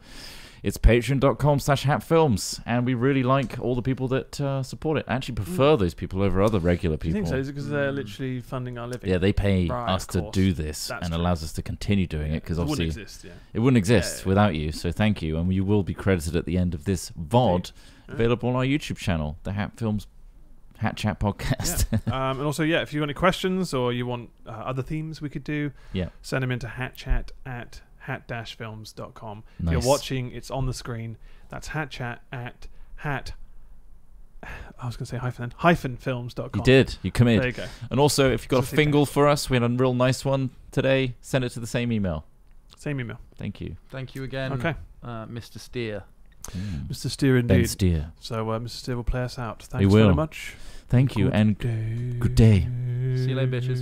It's patreon.com/hatfilms, and we really like all the people that support it. I actually prefer those people over other regular Do you people. think so? Is it because they're literally funding our living? Yeah, they pay Right, us of to course. do this That's and true. allows us to continue doing it because It obviously wouldn't exist, yeah. it wouldn't exist Yeah. without you. So thank you, and you will be credited at the end of this VOD Yeah. available on our YouTube channel, the Hat Chat podcast. Yeah. And also, yeah, if you have any questions or you want other themes we could do, Yeah. send them into hatchat@hat-films.com. If Nice. you're watching, it's on the screen. That's hatchat at hat. I was going to say hyphen-films.com. You did. You committed. There you go. And also, if you've got So a say fingal for us, we had a real nice one today. Send it to the same email. Same email. Thank you. Thank you again, Okay. Mr. Steer. Mr. Steer Ben indeed. Steer. So Mr. Steer will play us out. He Thanks will. very much. Thank you, and good day. See you later, bitches.